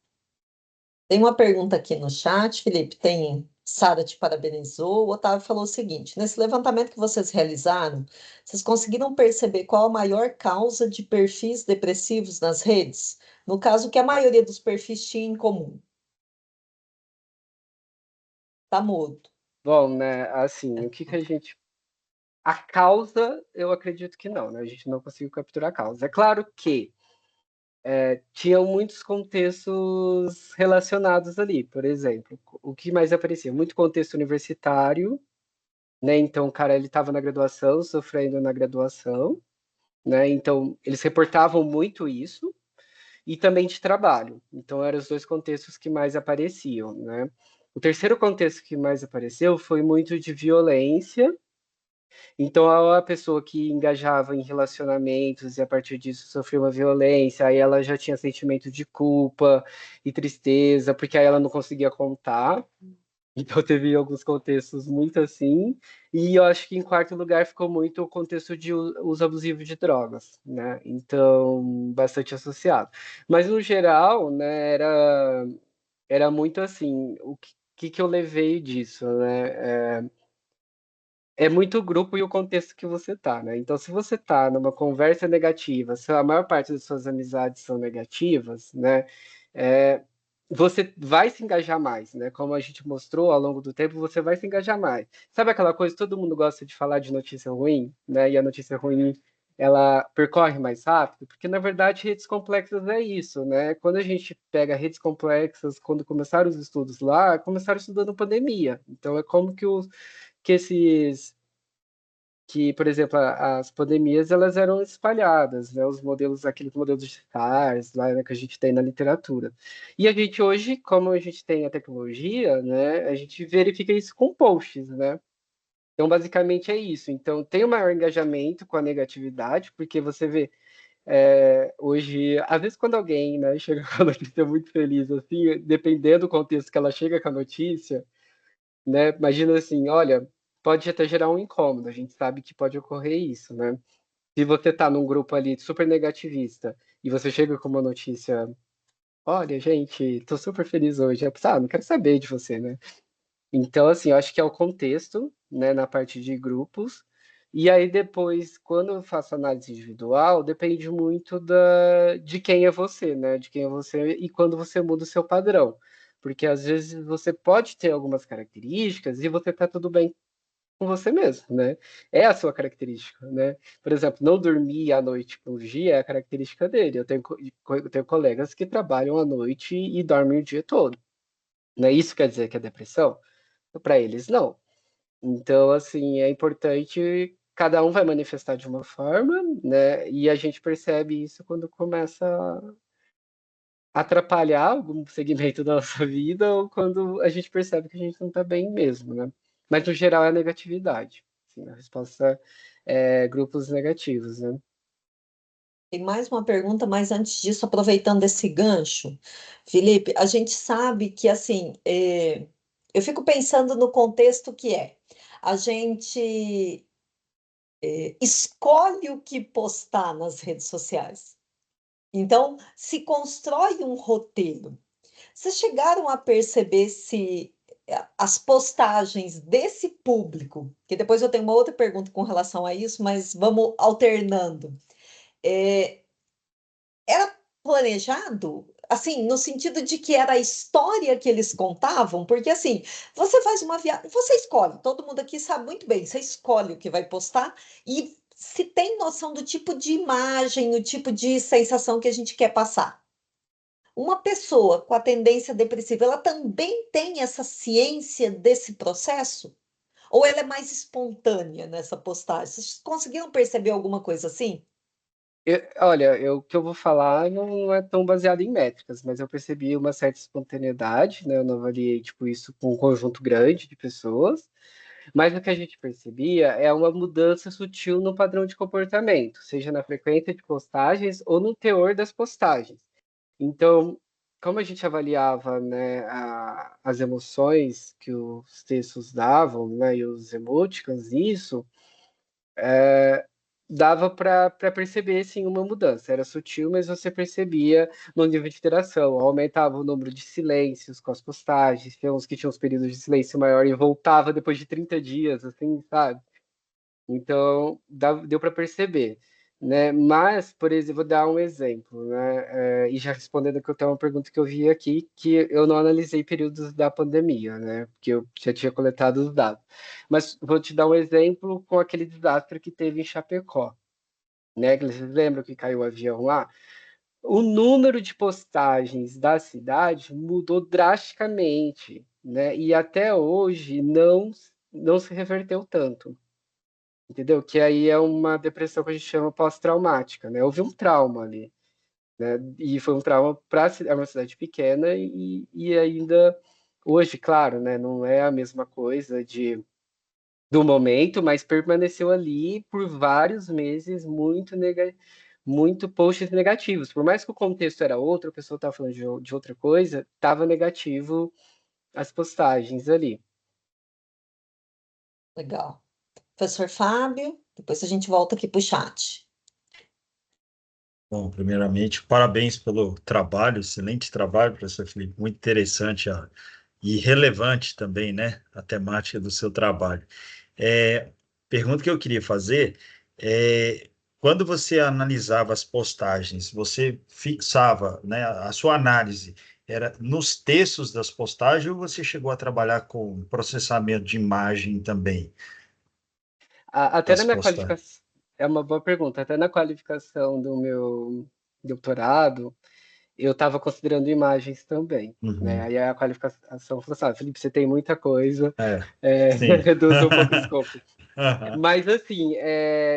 Tem uma pergunta aqui no chat, Felipe. Tem Sara te parabenizou. O Otávio falou o seguinte: nesse levantamento que vocês realizaram, vocês conseguiram perceber qual a maior causa de perfis depressivos nas redes? No caso, o que a maioria dos perfis tinha em comum? Tá mudo. Bom, né, assim, o que que a gente... A causa, eu acredito que não, né? A gente não conseguiu capturar a causa. É claro que tinham muitos contextos relacionados ali, por exemplo, o que mais aparecia? Muito contexto universitário, né? Então, o cara, ele estava na graduação, sofrendo na graduação, né? Então, eles reportavam muito isso, e também de trabalho. Então, eram os dois contextos que mais apareciam, né? O terceiro contexto que mais apareceu foi muito de violência. Então, a pessoa que engajava em relacionamentos e a partir disso sofreu uma violência, aí ela já tinha sentimento de culpa e tristeza, porque aí ela não conseguia contar. Então, teve alguns contextos muito assim. E eu acho que em quarto lugar ficou muito o contexto de uso abusivo de drogas, né? Então, bastante associado. Mas, no geral, né, era muito assim, o que eu levei disso, né? É muito o grupo e o contexto que você tá, né? Então, se você tá numa conversa negativa, se a maior parte das suas amizades são negativas, né? É, você vai se engajar mais, né? Como a gente mostrou ao longo do tempo, você vai se engajar mais. Sabe aquela coisa, todo mundo gosta de falar de notícia ruim, né? E a notícia ruim, ela percorre mais rápido, porque na verdade redes complexas é isso, né? Quando a gente pega redes complexas, quando começaram os estudos lá, começaram estudando pandemia. Então é como que esses que, por exemplo, as pandemias elas eram espalhadas, né? Os modelos, aqueles modelos de SARS lá, né, que a gente tem na literatura. E a gente hoje, como a gente tem a tecnologia, né, a gente verifica isso com posts, né? Então, basicamente é isso. Então, tem o maior engajamento com a negatividade, porque você vê hoje, às vezes quando alguém, né, chega com a notícia muito feliz, assim, dependendo do contexto que ela chega com a notícia, né? Imagina assim, olha, pode até gerar um incômodo, a gente sabe que pode ocorrer isso, né? Se você tá num grupo ali super negativista e você chega com uma notícia, olha, gente, tô super feliz hoje, eu, não quero saber de você, né? Então, assim, eu acho que é o contexto, né, na parte de grupos, e aí depois, quando eu faço análise individual, depende muito de quem é você, né? De quem é você e quando você muda o seu padrão. Porque às vezes você pode ter algumas características e você tá tudo bem com você mesmo, né? É a sua característica, né? Por exemplo, não dormir à noite por dia é a característica dele. Eu tenho colegas que trabalham à noite e dormem o dia todo. Né? Isso quer dizer que é depressão? Para eles, não. Então, assim, é importante, cada um vai manifestar de uma forma, né? E a gente percebe isso quando começa a atrapalhar algum segmento da nossa vida ou quando a gente percebe que a gente não está bem mesmo, né? Mas, no geral, é a negatividade. Assim, a resposta é grupos negativos, né? Tem mais uma pergunta, mas antes disso, aproveitando esse gancho, Felipe, a gente sabe que, assim, eu fico pensando no contexto que é. A gente escolhe o que postar nas redes sociais. Então, se constrói um roteiro. Vocês chegaram a perceber se as postagens desse público, que depois eu tenho uma outra pergunta com relação a isso, mas vamos alternando. É, era planejado? Assim, no sentido de que era a história que eles contavam, porque assim, você faz uma viagem, você escolhe, todo mundo aqui sabe muito bem, você escolhe o que vai postar e se tem noção do tipo de imagem, o tipo de sensação que a gente quer passar. Uma pessoa com a tendência depressiva, ela também tem essa ciência desse processo? Ou ela é mais espontânea nessa postagem? Vocês conseguiram perceber alguma coisa assim? Olha, o que eu vou falar não é tão baseado em métricas, mas eu percebi uma certa espontaneidade, né? Eu não avaliei, tipo, isso com um conjunto grande de pessoas, mas o que a gente percebia é uma mudança sutil no padrão de comportamento, seja na frequência de postagens ou no teor das postagens. Então, como a gente avaliava, né, as emoções que os textos davam, né, e os emoticons, isso dava para perceber sim uma mudança. Era sutil, mas você percebia no nível de interação. Aumentava o número de silêncios com as postagens, tinha uns que tinham os períodos de silêncio maior e voltava depois de 30 dias, assim, sabe? Então, deu para perceber, né? Mas, por exemplo, vou dar um exemplo, né? E já respondendo que eu tenho uma pergunta que eu vi aqui, que eu não analisei períodos da pandemia, né? Porque eu já tinha coletado os dados. Mas vou te dar um exemplo com aquele desastre que teve em Chapecó, né? Que vocês lembram que caiu o avião lá? O número de postagens da cidade mudou drasticamente, né? E até hoje não se reverteu tanto. Entendeu? Que aí é uma depressão que a gente chama pós-traumática, né? Houve um trauma ali, né? E foi um trauma para uma cidade pequena e ainda hoje, claro, né? Não é a mesma coisa do momento, mas permaneceu ali por vários meses muito posts negativos. Por mais que o contexto era outro, a pessoa estava falando de outra coisa, estava negativo as postagens ali. Legal. Professor Fábio, depois a gente volta aqui para o chat. Bom, primeiramente, parabéns pelo trabalho, excelente trabalho, professor Felipe, muito interessante e relevante também, né, a temática do seu trabalho. Pergunta que eu queria fazer é, quando você analisava as postagens, você fixava, né, a sua análise era nos textos das postagens ou você chegou a trabalhar com processamento de imagem também Até na das minha postagens? qualificação, é uma boa pergunta. Até na qualificação do meu doutorado, eu estava considerando imagens também, né? Uhum. Aí a qualificação falou assim: Felipe, você tem muita coisa, Sim. reduz um pouco o escopo. Aham. Mas assim,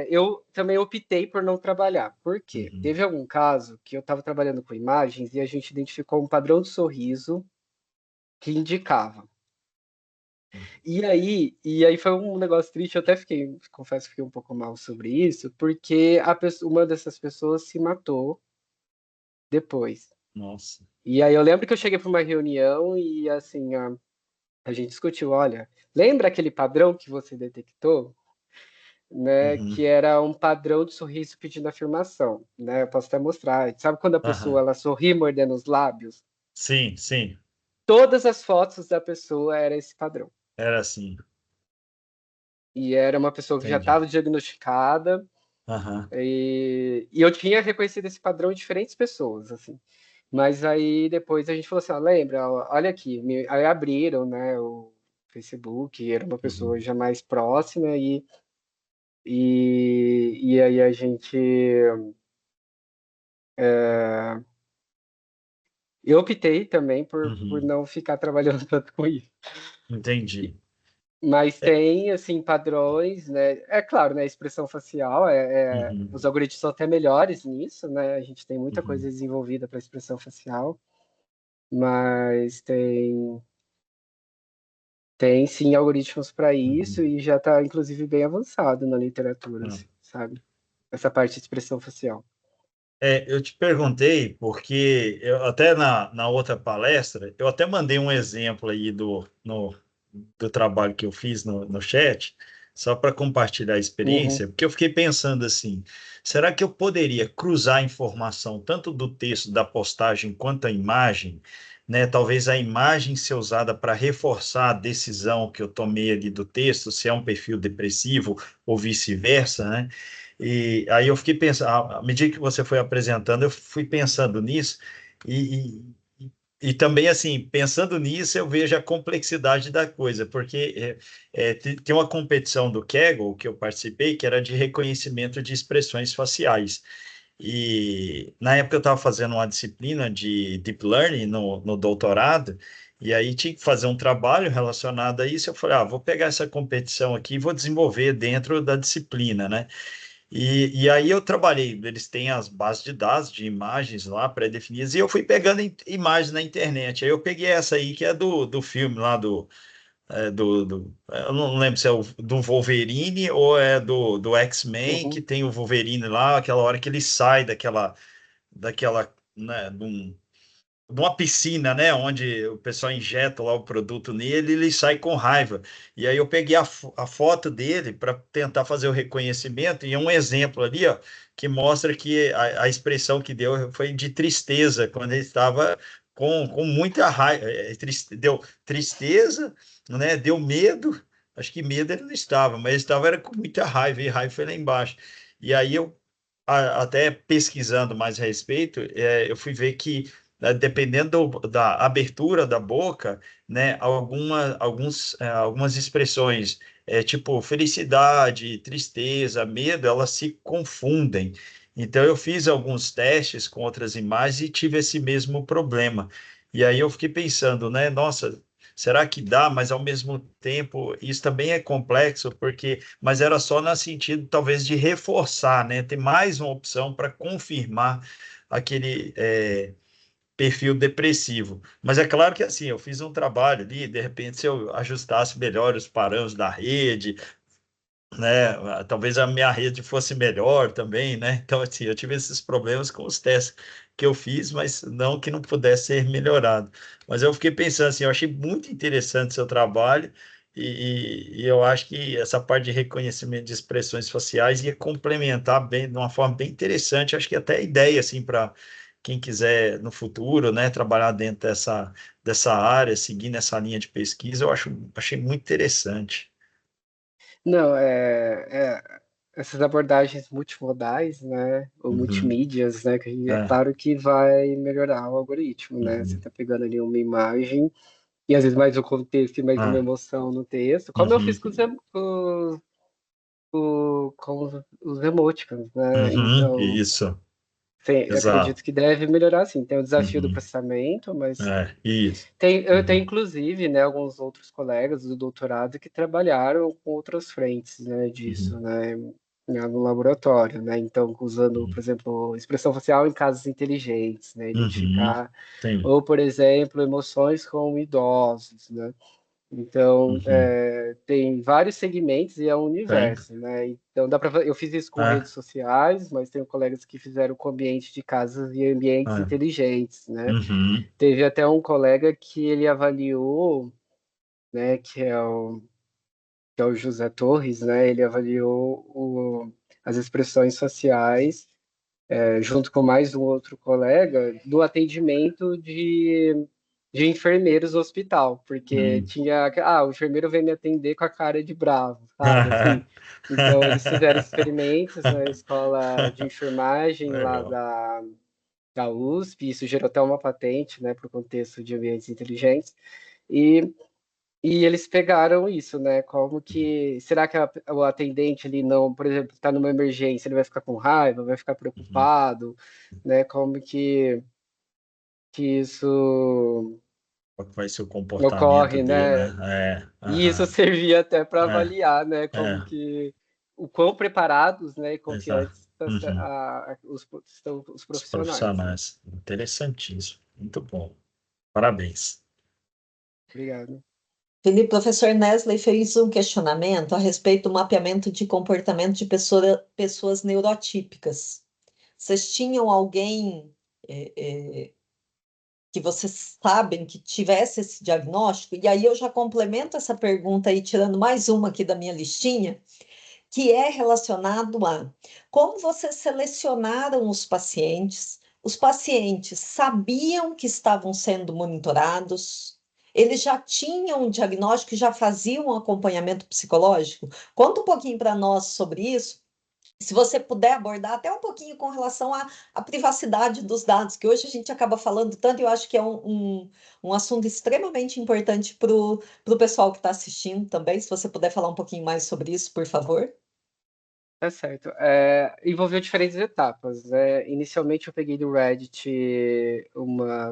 eu também optei por não trabalhar. Por quê? Uhum. Teve algum caso que eu estava trabalhando com imagens e a gente identificou um padrão de sorriso que indicava. E aí foi um negócio triste, eu até fiquei, confesso que fiquei um pouco mal sobre isso, porque uma dessas pessoas se matou depois. Nossa. E aí eu lembro que eu cheguei para uma reunião e assim, a gente discutiu, olha, lembra aquele padrão que você detectou? Né, Uhum. que era um padrão de sorriso pedindo afirmação, né? Eu posso até mostrar. Sabe quando a pessoa Aham. ela sorri mordendo os lábios? Sim, sim. Todas as fotos da pessoa era esse padrão. Era assim. E era uma pessoa que já Entendi. estava diagnosticada. Aham. E eu tinha reconhecido esse padrão em diferentes pessoas, assim. Mas aí depois a gente falou assim, lembra, olha aqui, aí abriram, né, o Facebook, era uma pessoa Uhum. já mais próxima e aí a gente eu optei também por Uhum. não ficar trabalhando tanto com isso. Entendi. Mas É, tem, assim, padrões, né? É claro, né? A expressão facial, os uhum. algoritmos são até melhores nisso, né? A gente tem muita coisa Uhum. desenvolvida para expressão facial. Mas tem sim algoritmos para isso Uhum. e já está inclusive bem avançado na literatura, Ah. assim, sabe? Essa parte de expressão facial. Eu te perguntei porque eu até na outra palestra, eu até mandei um exemplo aí do trabalho que eu fiz no chat, só para compartilhar a Uhum, experiência, porque eu fiquei pensando assim, será que eu poderia cruzar a informação tanto do texto da postagem quanto a imagem, né? Talvez a imagem ser usada para reforçar a decisão que eu tomei ali do texto, se é um perfil depressivo ou vice-versa, né? E aí eu fiquei pensando, à medida que você foi apresentando, eu fui pensando nisso e também, assim, pensando nisso, eu vejo a complexidade da coisa, porque tem uma competição do Kaggle que eu participei, que era de reconhecimento de expressões faciais. E na época eu estava fazendo uma disciplina de Deep Learning no doutorado, e aí tinha que fazer um trabalho relacionado a isso. Eu falei, vou pegar essa competição aqui e vou desenvolver dentro da disciplina, né? E aí eu trabalhei, eles têm as bases de dados de imagens lá pré-definidas, e eu fui pegando imagens na internet. Aí eu peguei essa aí, que é do filme lá eu não lembro se é do Wolverine ou é do X-Men, que Uhum. tem o Wolverine lá, aquela hora que ele sai daquela, né, de uma piscina, né, onde o pessoal injeta lá o produto nele e ele sai com raiva. E aí eu peguei a foto dele para tentar fazer o reconhecimento e um exemplo ali, ó, que mostra que a expressão que deu foi de tristeza, quando ele estava com muita raiva, deu tristeza, né, deu medo, acho que medo ele não estava, mas ele estava era com muita raiva, e raiva foi lá embaixo. E aí eu, até pesquisando mais a respeito, eu fui ver que dependendo da abertura da boca, né, algumas expressões, tipo felicidade, tristeza, medo, elas se confundem. Então, eu fiz alguns testes com outras imagens e tive esse mesmo problema. E aí eu fiquei pensando, né, nossa, será que dá? Mas ao mesmo tempo, isso também é complexo, mas era só no sentido, talvez, de reforçar, né, ter mais uma opção para confirmar aquele perfil depressivo. Mas é claro que assim, eu fiz um trabalho ali, de repente, se eu ajustasse melhor os parâmetros da rede, né, talvez a minha rede fosse melhor também, né? Então, assim, eu tive esses problemas com os testes que eu fiz, mas não que não pudesse ser melhorado. Mas eu fiquei pensando assim, eu achei muito interessante o seu trabalho. E eu acho que essa parte de reconhecimento de expressões faciais ia complementar bem, de uma forma bem interessante. Acho que até ideia assim para quem quiser no futuro, né, trabalhar dentro dessa área, seguir nessa linha de pesquisa, achei muito interessante. Não, essas abordagens multimodais, né, ou Uhum. multimídias, né, que é É. claro que vai melhorar o algoritmo, né? Você Uhum. está pegando ali uma imagem e às vezes mais o contexto e mais uma Ah. emoção no texto, como eu fiz Uhum. com os emoticons, né? Uhum. Então, Isso. sim, eu Exato. acredito que deve melhorar, sim. Tem o desafio do Uhum. processamento, mas Isso. eu tenho Uhum. inclusive, né, alguns outros colegas do doutorado que trabalharam com outras frentes, né, disso, Uhum. né, no laboratório, né? Então, usando, por exemplo, expressão facial em casas inteligentes, né, Uhum. identificar, Sim. ou, por exemplo, emoções com idosos, né? Então, Uhum. tem vários segmentos e é um Tem. universo, né? Então, eu fiz isso com É. redes sociais, mas tenho colegas que fizeram com ambiente de casas e ambientes É. inteligentes, né? Uhum. Teve até um colega que ele avaliou, né, que é o José Torres, né? Ele avaliou as expressões faciais, junto com mais um outro colega, do atendimento de enfermeiros no hospital, porque Uhum. tinha, o enfermeiro veio me atender com a cara de bravo, sabe, assim. Então, eles fizeram experimentos na escola de enfermagem lá Legal. da USP, isso gerou até uma patente, né, para o contexto de ambientes inteligentes, e, e eles pegaram isso, né, como que, será que o atendente ali não, por exemplo, está numa emergência, ele vai ficar com raiva, vai ficar Uhum. preocupado, né, como que isso Qual que vai ser o comportamento ocorre, dele, né? né? É. E isso Aham. servia até para É. avaliar, né, como É. que o quão preparados, né, e Exato. confiantes Uhum. estão os Os profissionais, né? profissionais. Interessantíssimo. Muito bom. Parabéns. Obrigado. Felipe, professor Nesley fez um questionamento a respeito do mapeamento de comportamento de pessoas neurotípicas. Vocês tinham alguém que vocês sabem que tivesse esse diagnóstico? E aí eu já complemento essa pergunta aí, tirando mais uma aqui da minha listinha, que é relacionado a como vocês selecionaram os pacientes. Os pacientes sabiam que estavam sendo monitorados? Eles já tinham um diagnóstico, já faziam um acompanhamento psicológico? Conta um pouquinho para nós sobre isso. Se você puder abordar até um pouquinho com relação à privacidade dos dados, que hoje a gente acaba falando tanto, eu acho que é um assunto extremamente importante para o pessoal que está assistindo também. Se você puder falar um pouquinho mais sobre isso, por favor. Tá certo. Envolveu diferentes etapas, né? Inicialmente eu peguei do Reddit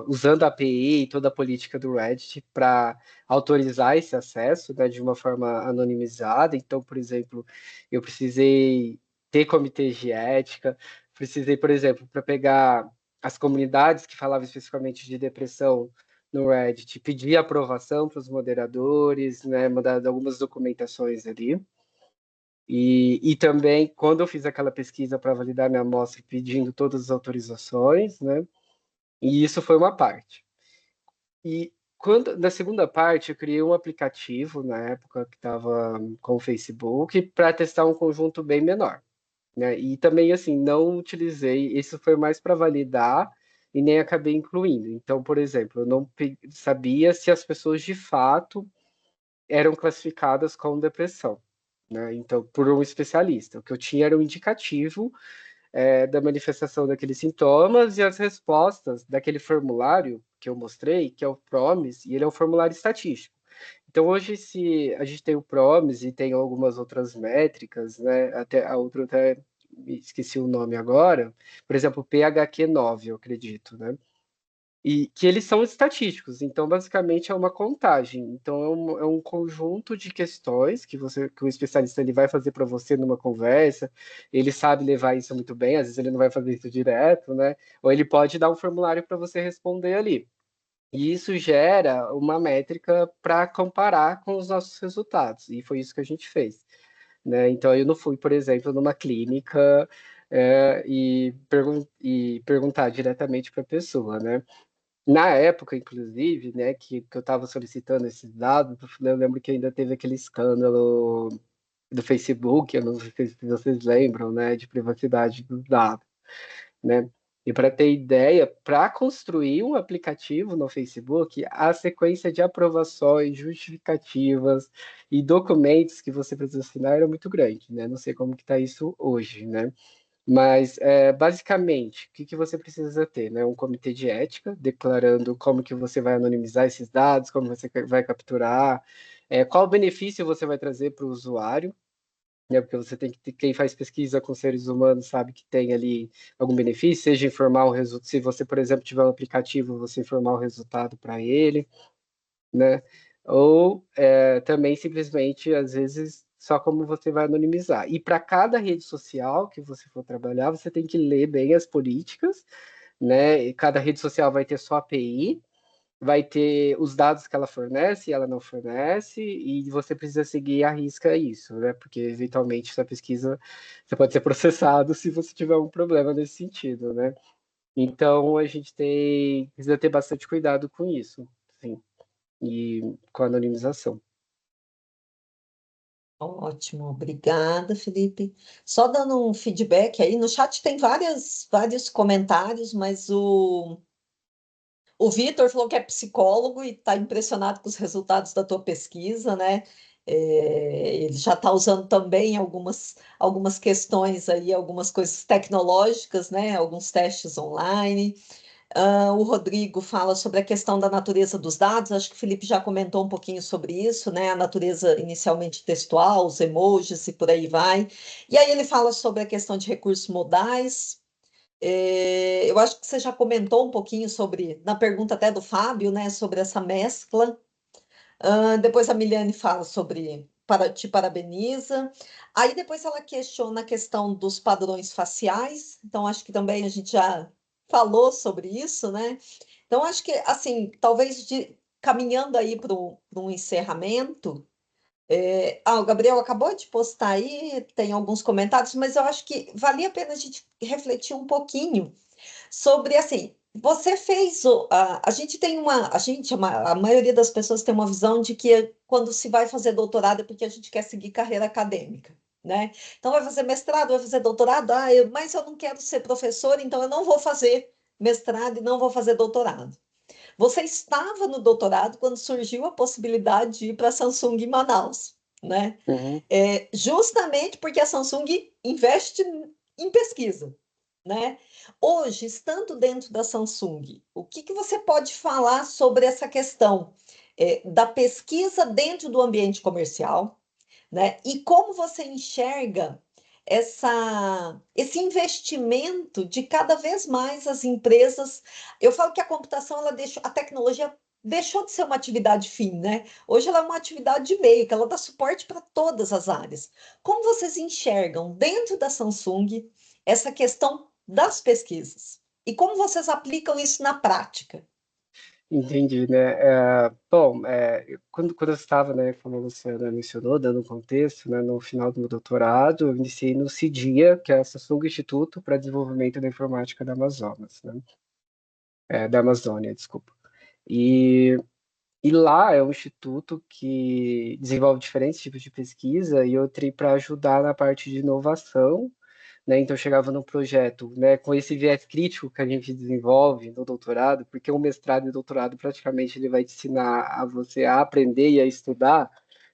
usando a API e toda a política do Reddit para autorizar esse acesso, né, de uma forma anonimizada. Então, por exemplo, eu precisei ter comitês de ética. Precisei, por exemplo, para pegar as comunidades que falavam especificamente de depressão no Reddit, pedir aprovação para os moderadores, né, mandar algumas documentações ali. E também, quando eu fiz aquela pesquisa para validar minha amostra, pedindo todas as autorizações, né, e isso foi uma parte. E na segunda parte, eu criei um aplicativo, na época que estava com o Facebook, para testar um conjunto bem menor, né? E também, assim, não utilizei, isso foi mais para validar e nem acabei incluindo. Então, por exemplo, eu não sabia se as pessoas de fato eram classificadas com depressão, né? Então, por um especialista. O que eu tinha era um indicativo da manifestação daqueles sintomas e as respostas daquele formulário que eu mostrei, que é o PROMIS, e ele é um formulário estatístico. Então, hoje, se a gente tem o PROMIS e tem algumas outras métricas, né? Até a outra, até esqueci o nome agora, por exemplo, PHQ-9, eu acredito, né? E que eles são estatísticos, então basicamente é uma contagem. Então é um conjunto de questões que que o especialista ele vai fazer para você numa conversa. Ele sabe levar isso muito bem, às vezes ele não vai fazer isso direto, né? Ou ele pode dar um formulário para você responder ali. E isso gera uma métrica para comparar com os nossos resultados. E foi isso que a gente fez, né? Então eu não fui, por exemplo, numa clínica e perguntar diretamente para a pessoa, né? Na época, inclusive, né, que eu estava solicitando esses dados, eu lembro que ainda teve aquele escândalo do Facebook, eu não sei se vocês lembram, né, de privacidade dos dados, né? E para ter ideia, para construir um aplicativo no Facebook, a sequência de aprovações, justificativas e documentos que você precisa assinar era muito grande, né? Não sei como que está isso hoje, né? Mas, basicamente, o que você precisa ter, né? Um comitê de ética, declarando como que você vai anonimizar esses dados, como você vai capturar, qual benefício você vai trazer para o usuário, né? Porque você tem que ter, quem faz pesquisa com seres humanos sabe que tem ali algum benefício, seja informar o resultado, se você, por exemplo, tiver um aplicativo, você informar o resultado para ele, né? Ou também simplesmente, às vezes, só como você vai anonimizar. E para cada rede social que você for trabalhar, você tem que ler bem as políticas, né? E cada rede social vai ter sua API, vai ter os dados que ela fornece e ela não fornece, e você precisa seguir à risca isso, né? Porque eventualmente essa pesquisa você pode ser processado se você tiver um problema nesse sentido, né? Então a gente precisa ter bastante cuidado com isso, sim, e com a anonimização. Ótimo, obrigada, Felipe. Só dando um feedback aí, no chat tem vários comentários, mas o Vitor falou que é psicólogo e está impressionado com os resultados da tua pesquisa, né? Ele já está usando também algumas questões aí, algumas coisas tecnológicas, né? Alguns testes online. O Rodrigo fala sobre a questão da natureza dos dados, acho que o Felipe já comentou um pouquinho sobre isso, né? A natureza inicialmente textual, os emojis e por aí vai. E aí ele fala sobre a questão de recursos modais. Eu acho que você já comentou um pouquinho sobre, na pergunta até do Fábio, né, sobre essa mescla. Depois a Miliane fala sobre te parabeniza. Aí depois ela questiona a questão dos padrões faciais. Então acho que também a gente já falou sobre isso, né? Então acho que assim, talvez caminhando aí para um encerramento. O Gabriel acabou de postar aí, tem alguns comentários, mas eu acho que valia a pena a gente refletir um pouquinho sobre assim, você fez a gente tem a maioria das pessoas tem uma visão de que quando se vai fazer doutorado é porque a gente quer seguir carreira acadêmica, né? Então vai fazer mestrado, vai fazer doutorado, mas eu não quero ser professor, então eu não vou fazer mestrado e não vou fazer doutorado. Você estava no doutorado quando surgiu a possibilidade de ir para a Samsung em Manaus, né? Uhum. Justamente porque a Samsung investe em pesquisa, né? Hoje, estando dentro da Samsung, o que você pode falar sobre essa questão da pesquisa dentro do ambiente comercial, né? E como você enxerga esse investimento de cada vez mais as empresas. Eu falo que a computação ela deixa a tecnologia deixou de ser uma atividade fim, né? Hoje ela é uma atividade de meio, que ela dá suporte para todas as áreas. Como vocês enxergam dentro da Samsung essa questão das pesquisas? E como vocês aplicam isso na prática? Entendi, né? Bom, quando eu estava, né, como a Luciana mencionou, dando um contexto, né, no final do meu doutorado, eu iniciei no CIDIA, que é o Samsung Instituto para Desenvolvimento da Informática da Amazonas, né? Da Amazônia, desculpa. E, e lá é um instituto que desenvolve diferentes tipos de pesquisa e eu entrei para ajudar na parte de inovação, né? Então, eu chegava num projeto, né, com esse viés crítico que a gente desenvolve no doutorado, porque o mestrado e doutorado praticamente ele vai te ensinar a você a aprender e a estudar,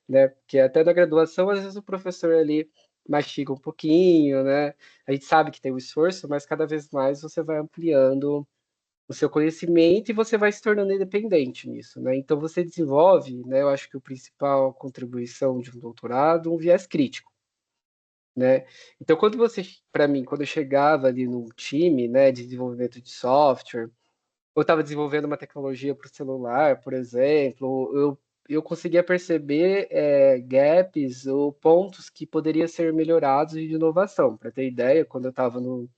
né? Porque até na graduação, às vezes o professor ali mastiga um pouquinho, né? A gente sabe que tem o esforço, mas cada vez mais você vai ampliando o seu conhecimento e você vai se tornando independente nisso, né? Então você desenvolve, né? Eu acho que a principal contribuição de um doutorado, um viés crítico, né? Então, para mim, quando eu chegava ali num time, né, de desenvolvimento de software, ou estava desenvolvendo uma tecnologia para o celular, por exemplo, eu conseguia perceber gaps ou pontos que poderiam ser melhorados de inovação. Para ter ideia, quando eu estava no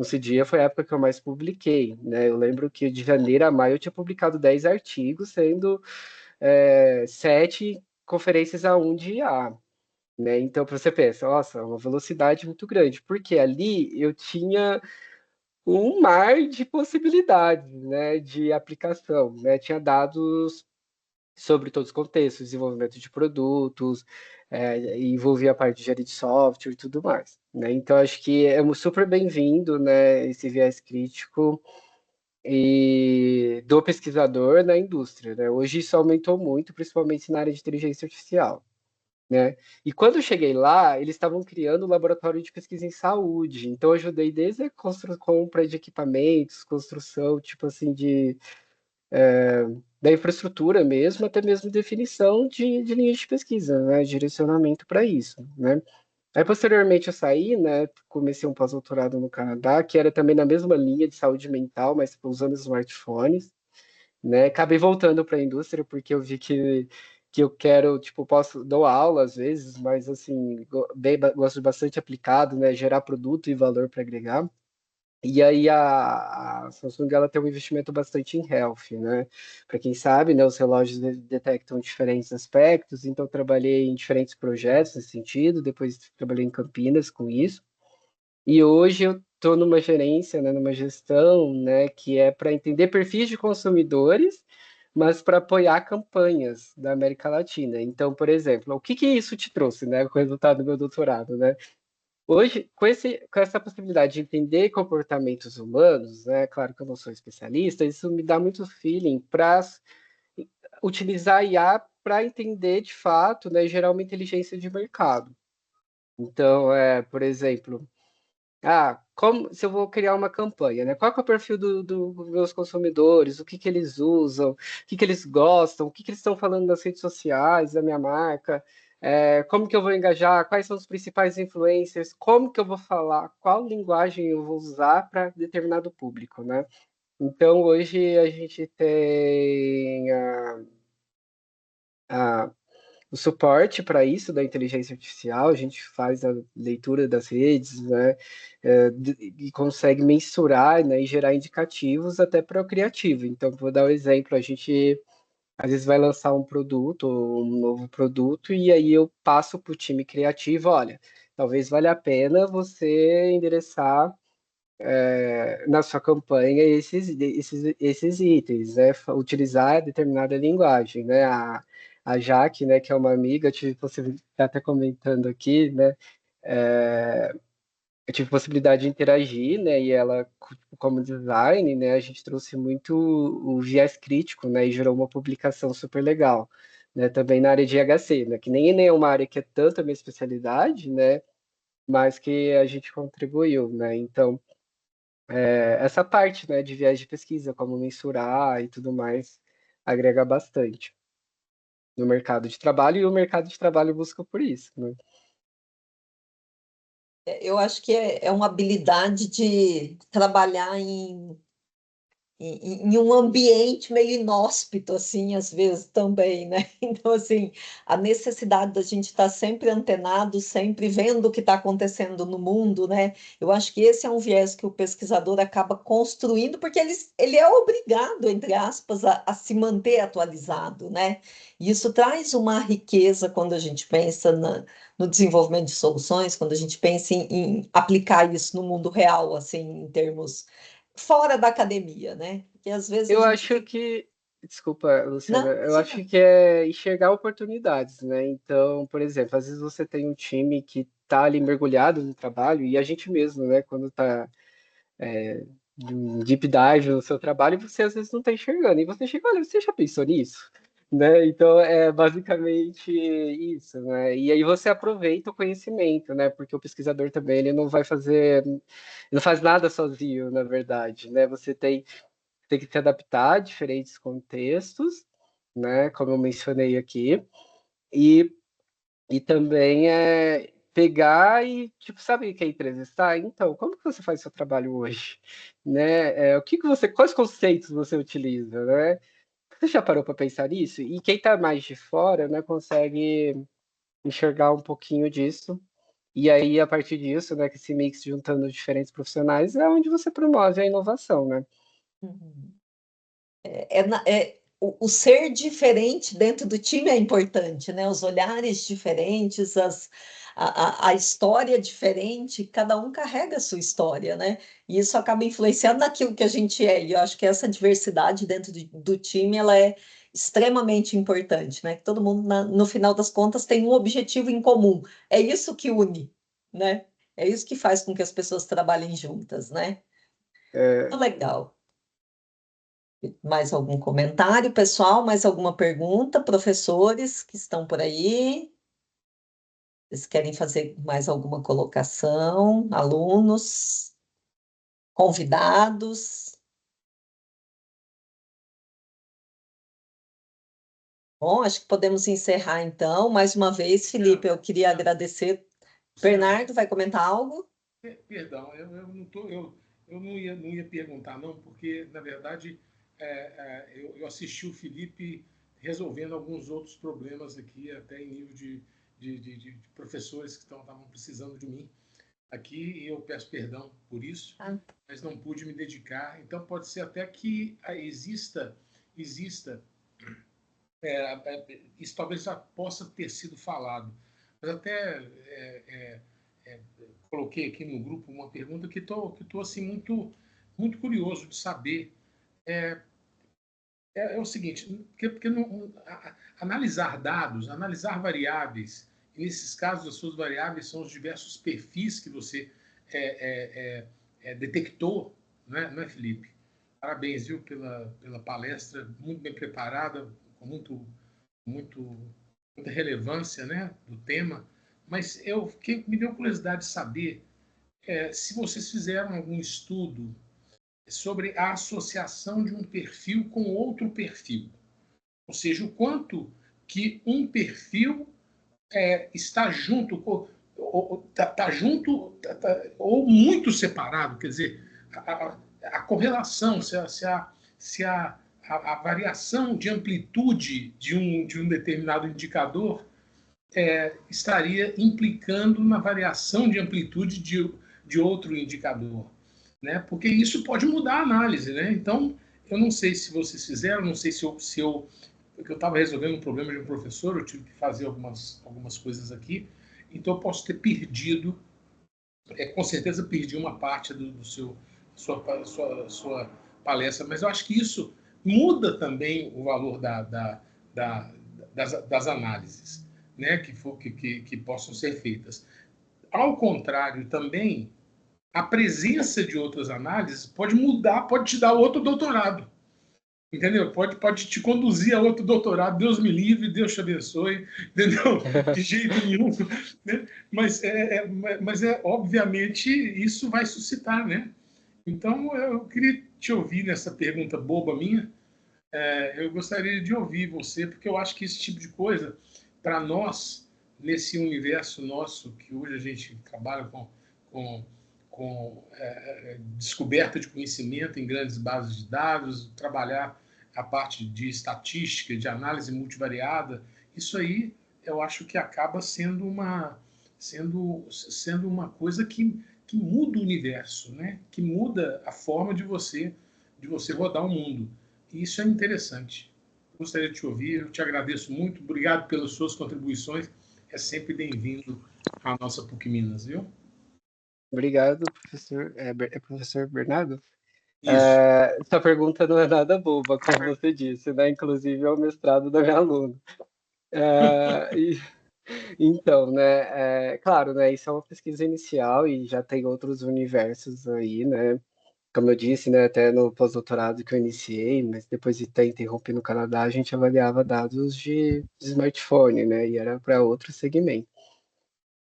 CIDIA, foi a época que eu mais publiquei, né? Eu lembro que de janeiro a maio eu tinha publicado 10 artigos, sendo 7 conferências A1 de IA, né? Então, para você pensar, nossa, uma velocidade muito grande, porque ali eu tinha um mar de possibilidades, né, de aplicação, né? Tinha dados sobre todos os contextos, desenvolvimento de produtos, envolvia a parte de engenharia de software e tudo mais, né? Então, acho que é super bem-vindo, né, esse viés crítico e do pesquisador na indústria, né? Hoje isso aumentou muito, principalmente na área de inteligência artificial, né? E quando eu cheguei lá, eles estavam criando um laboratório de pesquisa em saúde. Então, eu ajudei desde a compra de equipamentos, construção, tipo assim, da infraestrutura mesmo, até mesmo definição de linhas de pesquisa, né? Direcionamento para isso, né? Aí, posteriormente, eu saí, né? Comecei um pós-doutorado no Canadá, que era também na mesma linha de saúde mental, mas usando smartphones, né? Acabei voltando para a indústria porque eu vi que eu quero, tipo, dou aula às vezes, mas assim, gosto bastante aplicado, né? Gerar produto e valor para agregar. E aí a Samsung ela tem um investimento bastante em health, né? Para quem sabe, né, os relógios detectam diferentes aspectos, então eu trabalhei em diferentes projetos nesse sentido, depois trabalhei em Campinas com isso. E hoje eu estou numa gerência, né, numa gestão, né, que é para entender perfis de consumidores, mas para apoiar campanhas da América Latina. Então, por exemplo, o que que isso te trouxe, né, com o resultado do meu doutorado, né? Hoje, com essa possibilidade de entender comportamentos humanos, né, claro que eu não sou especialista, isso me dá muito feeling para utilizar a IA para entender de fato, né, gerar uma inteligência de mercado. Então, por exemplo, como se eu vou criar uma campanha, né? Qual que é o perfil dos meus consumidores? O que que eles usam? O que que eles gostam? O que que eles estão falando nas redes sociais da minha marca? Como que eu vou engajar? Quais são os principais influencers? Como que eu vou falar? Qual linguagem eu vou usar para determinado público, né? Então, hoje a gente tem a o suporte para isso da inteligência artificial, a gente faz a leitura das redes, né, e consegue mensurar, né, e gerar indicativos até para o criativo. Então, vou dar um exemplo, a gente às vezes vai lançar um produto, um novo produto, e aí eu passo para o time criativo, olha, talvez valha a pena você endereçar na sua campanha esses itens, né? Utilizar determinada linguagem, né? A Jaque, né, que é uma amiga, eu tive possibilidade, tá até comentando aqui, né? É, eu tive possibilidade de interagir, né? E ela, como design, né? A gente trouxe muito o viés crítico, né? E gerou uma publicação super legal, né? Também na área de IHC, né? Que nem é uma área que é tanto a minha especialidade, né? Mas que a gente contribuiu, né? Então essa parte, né, de viés de pesquisa, como mensurar e tudo mais, agrega bastante no mercado de trabalho, e o mercado de trabalho busca por isso, né? Eu acho que é uma habilidade de trabalhar em um ambiente meio inóspito, assim, às vezes também, né? Então, assim, a necessidade da gente estar sempre antenado, sempre vendo o que está acontecendo no mundo, né? Eu acho que esse é um viés que o pesquisador acaba construindo, porque ele é obrigado, entre aspas, a se manter atualizado, né? E isso traz uma riqueza quando a gente pensa no desenvolvimento de soluções, quando a gente pensa em aplicar isso no mundo real, assim, em termos fora da academia, né? Porque às vezes a Eu gente acho fica. que, desculpa, Luciana, Não, eu acho que é enxergar oportunidades, né? Então, por exemplo, às vezes você tem um time que tá ali mergulhado no trabalho e a gente mesmo, né, quando tá em deep dive no seu trabalho, você às vezes não tá enxergando. E você chega, olha, você já pensou nisso? Né? Então, é basicamente isso, né? E aí você aproveita o conhecimento, né? Porque o pesquisador também, ele não vai fazer, ele não faz nada sozinho, na verdade, né? Você tem que se adaptar a diferentes contextos, né? Como eu mencionei aqui, e, e também pegar e, tipo, sabe que a empresa está? Então, como que você faz seu trabalho hoje? Né? O que que você, quais conceitos você utiliza, né? Você já parou para pensar nisso? E quem está mais de fora, né, consegue enxergar um pouquinho disso. E aí, a partir disso, né, que esse mix juntando diferentes profissionais é onde você promove a inovação, né? Uhum. O ser diferente dentro do time é importante, né? Os olhares diferentes, a história diferente, cada um carrega a sua história, né? E isso acaba influenciando naquilo que a gente é. E eu acho que essa diversidade dentro do time, ela é extremamente importante, né? Que todo mundo, no final das contas, tem um objetivo em comum. É isso que une, né? É isso que faz com que as pessoas trabalhem juntas, né? É, Muito legal. Mais algum comentário, pessoal? Mais alguma pergunta? Professores que estão por aí? Vocês querem fazer mais alguma colocação? Alunos? Convidados? Bom, acho que podemos encerrar então. Mais uma vez, Felipe, eu queria agradecer. Bernardo, vai comentar algo? Perdão, eu não tô, eu não ia perguntar não, porque na verdade eu assisti o Felipe resolvendo alguns outros problemas aqui, até em nível de professores que estavam precisando de mim aqui, e eu peço perdão por isso, Ah, mas não pude me dedicar. Então pode ser até que exista isso talvez já possa ter sido falado, mas até é, coloquei aqui no grupo uma pergunta que tô assim muito curioso de saber. É o seguinte, porque analisar dados, analisar variáveis, e nesses casos as suas variáveis são os diversos perfis que você detectou, não é, Felipe? Parabéns, viu, pela palestra, muito bem preparada, com muito, muita relevância, né, do tema. Mas me deu curiosidade de saber se vocês fizeram algum estudo sobre a associação de um perfil com outro perfil. Ou seja, o quanto que um perfil está junto, tá junto, ou muito separado, quer dizer, a correlação, se a variação de amplitude de um determinado indicador estaria implicando na variação de amplitude de outro indicador, né? Porque isso pode mudar a análise, né? Então, eu não sei se vocês fizeram, não sei porque eu estava resolvendo um problema de um professor, eu tive que fazer algumas coisas aqui, então eu posso ter perdido, com certeza perdi uma parte sua palestra, mas eu acho que isso muda também o valor das análises, né, que possam ser feitas. Ao contrário, também, a presença de outras análises pode mudar, pode te dar outro doutorado. Entendeu? Pode te conduzir a outro doutorado. Deus me livre, Deus te abençoe. Entendeu? De jeito nenhum. Né? Mas obviamente, isso vai suscitar, né? Então, eu queria te ouvir nessa pergunta boba minha. Eu gostaria de ouvir você, porque eu acho que esse tipo de coisa, para nós, nesse universo nosso, que hoje a gente trabalha com descoberta de conhecimento em grandes bases de dados, trabalhar a parte de estatística, de análise multivariada. Isso aí eu acho que acaba sendo uma coisa que muda o universo, né? Que muda a forma de você rodar o mundo. E isso é interessante. Gostaria de te ouvir, eu te agradeço muito, obrigado pelas suas contribuições, é sempre bem-vindo à nossa PUC Minas, viu? Obrigado, professor. Professor Bernardo? Isso. Essa pergunta não é nada boba, como você disse, né? Inclusive é o mestrado da minha aluna. Então, né? Claro, né? Isso é uma pesquisa inicial e já tem outros universos aí, né? Como eu disse, né? Até no pós-doutorado que eu iniciei, mas depois de ter interrompido no Canadá, a gente avaliava dados de smartphone, né? E era para outro segmento.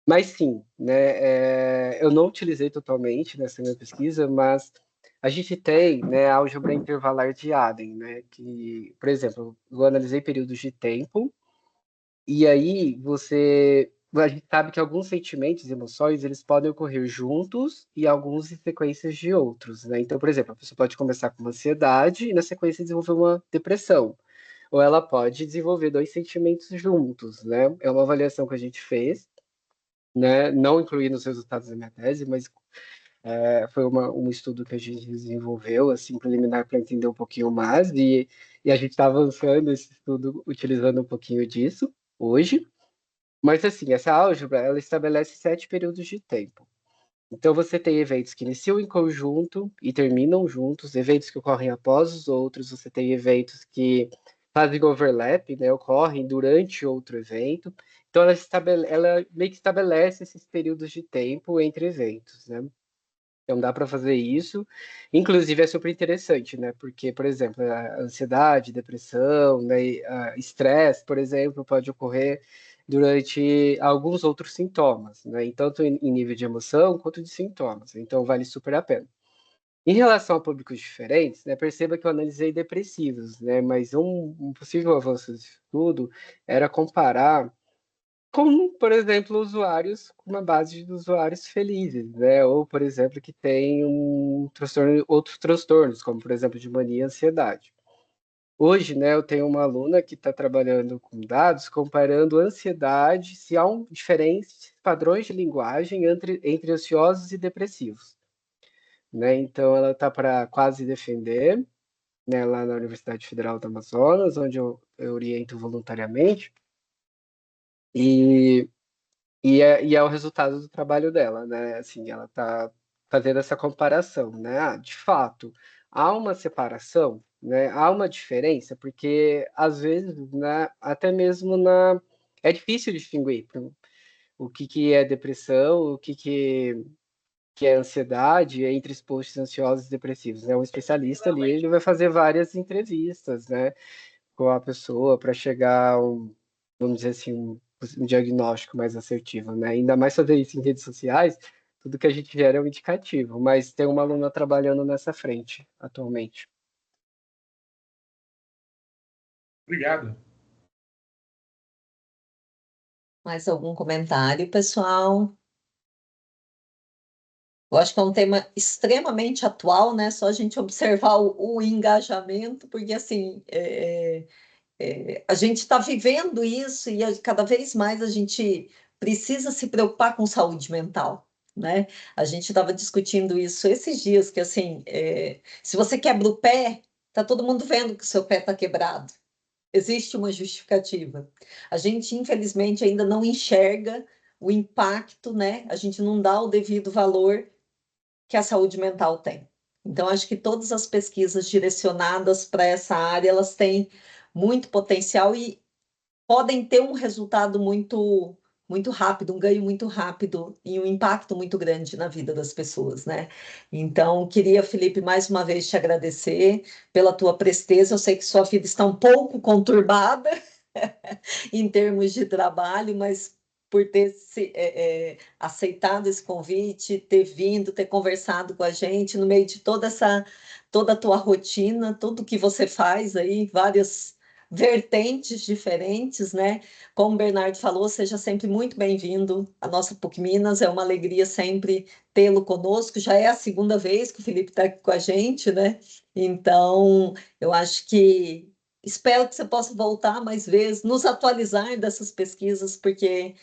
Mas sim, né, eu não utilizei totalmente nessa minha pesquisa, mas a gente tem, né, a álgebra intervalar de Adem, né, que, por exemplo, eu analisei períodos de tempo, e aí a gente sabe que alguns sentimentos e emoções, eles podem ocorrer juntos e alguns em sequências de outros, né? Então, por exemplo, a pessoa pode começar com uma ansiedade e na sequência desenvolver uma depressão, ou ela pode desenvolver dois sentimentos juntos, né? É uma avaliação que a gente fez, né, não incluí nos resultados da minha tese, mas foi um estudo que a gente desenvolveu, assim, preliminar para entender um pouquinho mais, e a gente está avançando esse estudo utilizando um pouquinho disso hoje. Mas, assim, essa álgebra, ela estabelece 7 períodos de tempo. Então, você tem eventos que iniciam em conjunto e terminam juntos, eventos que ocorrem após os outros, você tem eventos que fazem overlap, né, ocorrem durante outro evento. Então, ela meio que estabelece esses períodos de tempo entre eventos, né? Então, dá para fazer isso. Inclusive, é super interessante, né? Porque, por exemplo, a ansiedade, depressão, né, estresse, por exemplo, pode ocorrer durante alguns outros sintomas, né? Tanto em nível de emoção quanto de sintomas. Então, vale super a pena. Em relação a públicos diferentes, né, perceba que eu analisei depressivos, né? Mas um possível avanço desse estudo era comparar com, por exemplo, usuários com uma base de usuários felizes, né? Ou, por exemplo, que tem outros transtornos, como, por exemplo, de mania e ansiedade. Hoje, né, eu tenho uma aluna que está trabalhando com dados, comparando ansiedade, se há diferentes padrões de linguagem entre ansiosos e depressivos, né? Então, ela está para quase defender, né, lá na Universidade Federal do Amazonas, onde eu oriento voluntariamente, e e é o resultado do trabalho dela, né? Assim, ela está fazendo essa comparação, né? De fato, há uma separação, né? Há uma diferença, porque às vezes, né, até mesmo é difícil distinguir o que é depressão, que é ansiedade entre os posts ansiosos e depressivos, né? Um especialista ali, ele vai fazer várias entrevistas, né, com a pessoa para chegar a vamos dizer assim, um diagnóstico mais assertivo, né? Ainda mais fazer isso em redes sociais, tudo que a gente gera é um indicativo, mas tem uma aluna trabalhando nessa frente atualmente. Obrigado. Mais algum comentário, pessoal? Eu acho que é um tema extremamente atual, né? Só a gente observar o engajamento, porque assim a gente está vivendo isso e cada vez mais a gente precisa se preocupar com saúde mental, né? A gente estava discutindo isso esses dias, que assim, se você quebra o pé, tá todo mundo vendo que o seu pé está quebrado. Existe uma justificativa. A gente, infelizmente, ainda não enxerga o impacto, né? A gente não dá o devido valor que a saúde mental tem. Então, acho que todas as pesquisas direcionadas para essa área, elas têm muito potencial e podem ter um resultado muito rápido, um ganho muito rápido e um impacto muito grande na vida das pessoas, né? Então, queria, Felipe, mais uma vez te agradecer pela tua presteza. Eu sei que sua vida está um pouco conturbada em termos de trabalho, mas por ter aceitado esse convite, ter vindo, ter conversado com a gente no meio de toda a tua rotina, tudo que você faz aí, vertentes diferentes, né? Como o Bernardo falou, seja sempre muito bem-vindo. A nossa PUC Minas é uma alegria sempre tê-lo conosco. Já é a segunda vez que o Felipe está aqui com a gente, né? Então, eu acho que espero que você possa voltar mais vezes, nos atualizar dessas pesquisas, porque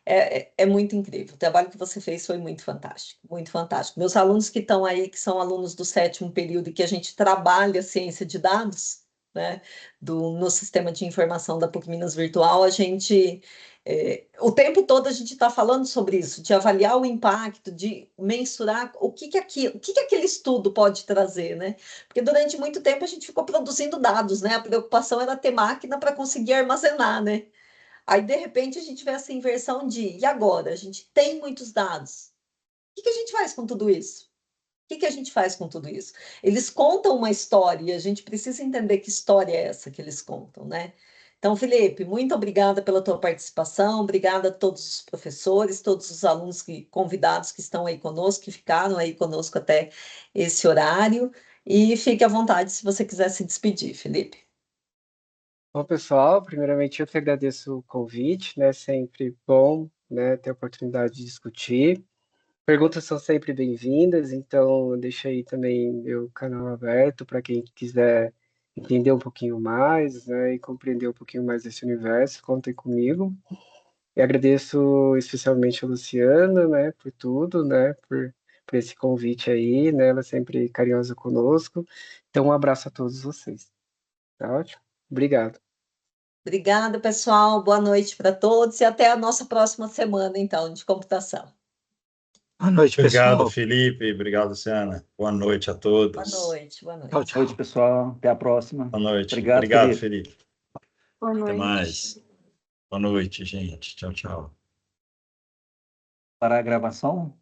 é muito incrível. O trabalho que você fez foi muito fantástico, muito fantástico. Meus alunos que estão aí, que são alunos do 7º período, e que a gente trabalha ciência de dados, né, no sistema de informação da PUC Minas Virtual, a gente, o tempo todo a gente está falando sobre isso, de avaliar o impacto, de mensurar o que aquele estudo pode trazer, né? Porque durante muito tempo a gente ficou produzindo dados, né? A preocupação era ter máquina para conseguir armazenar, né? Aí, de repente, a gente vê essa inversão e agora? A gente tem muitos dados. O que a gente faz com tudo isso? O que a gente faz com tudo isso? Eles contam uma história e a gente precisa entender que história é essa que eles contam, né? Então, Felipe, muito obrigada pela tua participação, obrigada a todos os professores, todos os alunos convidados que estão aí conosco, que ficaram aí conosco até esse horário, e fique à vontade se você quiser se despedir, Felipe. Bom, pessoal, primeiramente eu te agradeço o convite, né? Sempre bom, né, ter a oportunidade de discutir. Perguntas são sempre bem-vindas, então deixa aí também meu canal aberto para quem quiser entender um pouquinho mais, né, e compreender um pouquinho mais desse universo, contem comigo. E agradeço especialmente a Luciana, né, por tudo, né, por esse convite aí, né, ela é sempre carinhosa conosco. Então, um abraço a todos vocês. Tá ótimo? Obrigado. Obrigada, pessoal. Boa noite para todos e até a nossa próxima semana, então, de computação. Boa noite, Obrigado, pessoal. Felipe. Obrigado, Luciana. Boa noite a Boa todos. noite, boa Tchau, noite. tchau. Boa noite, pessoal. Até a próxima. Boa noite. Obrigado, Obrigado, Felipe. Felipe. Boa Até noite. mais. Boa noite, gente. Tchau, tchau. Para a gravação.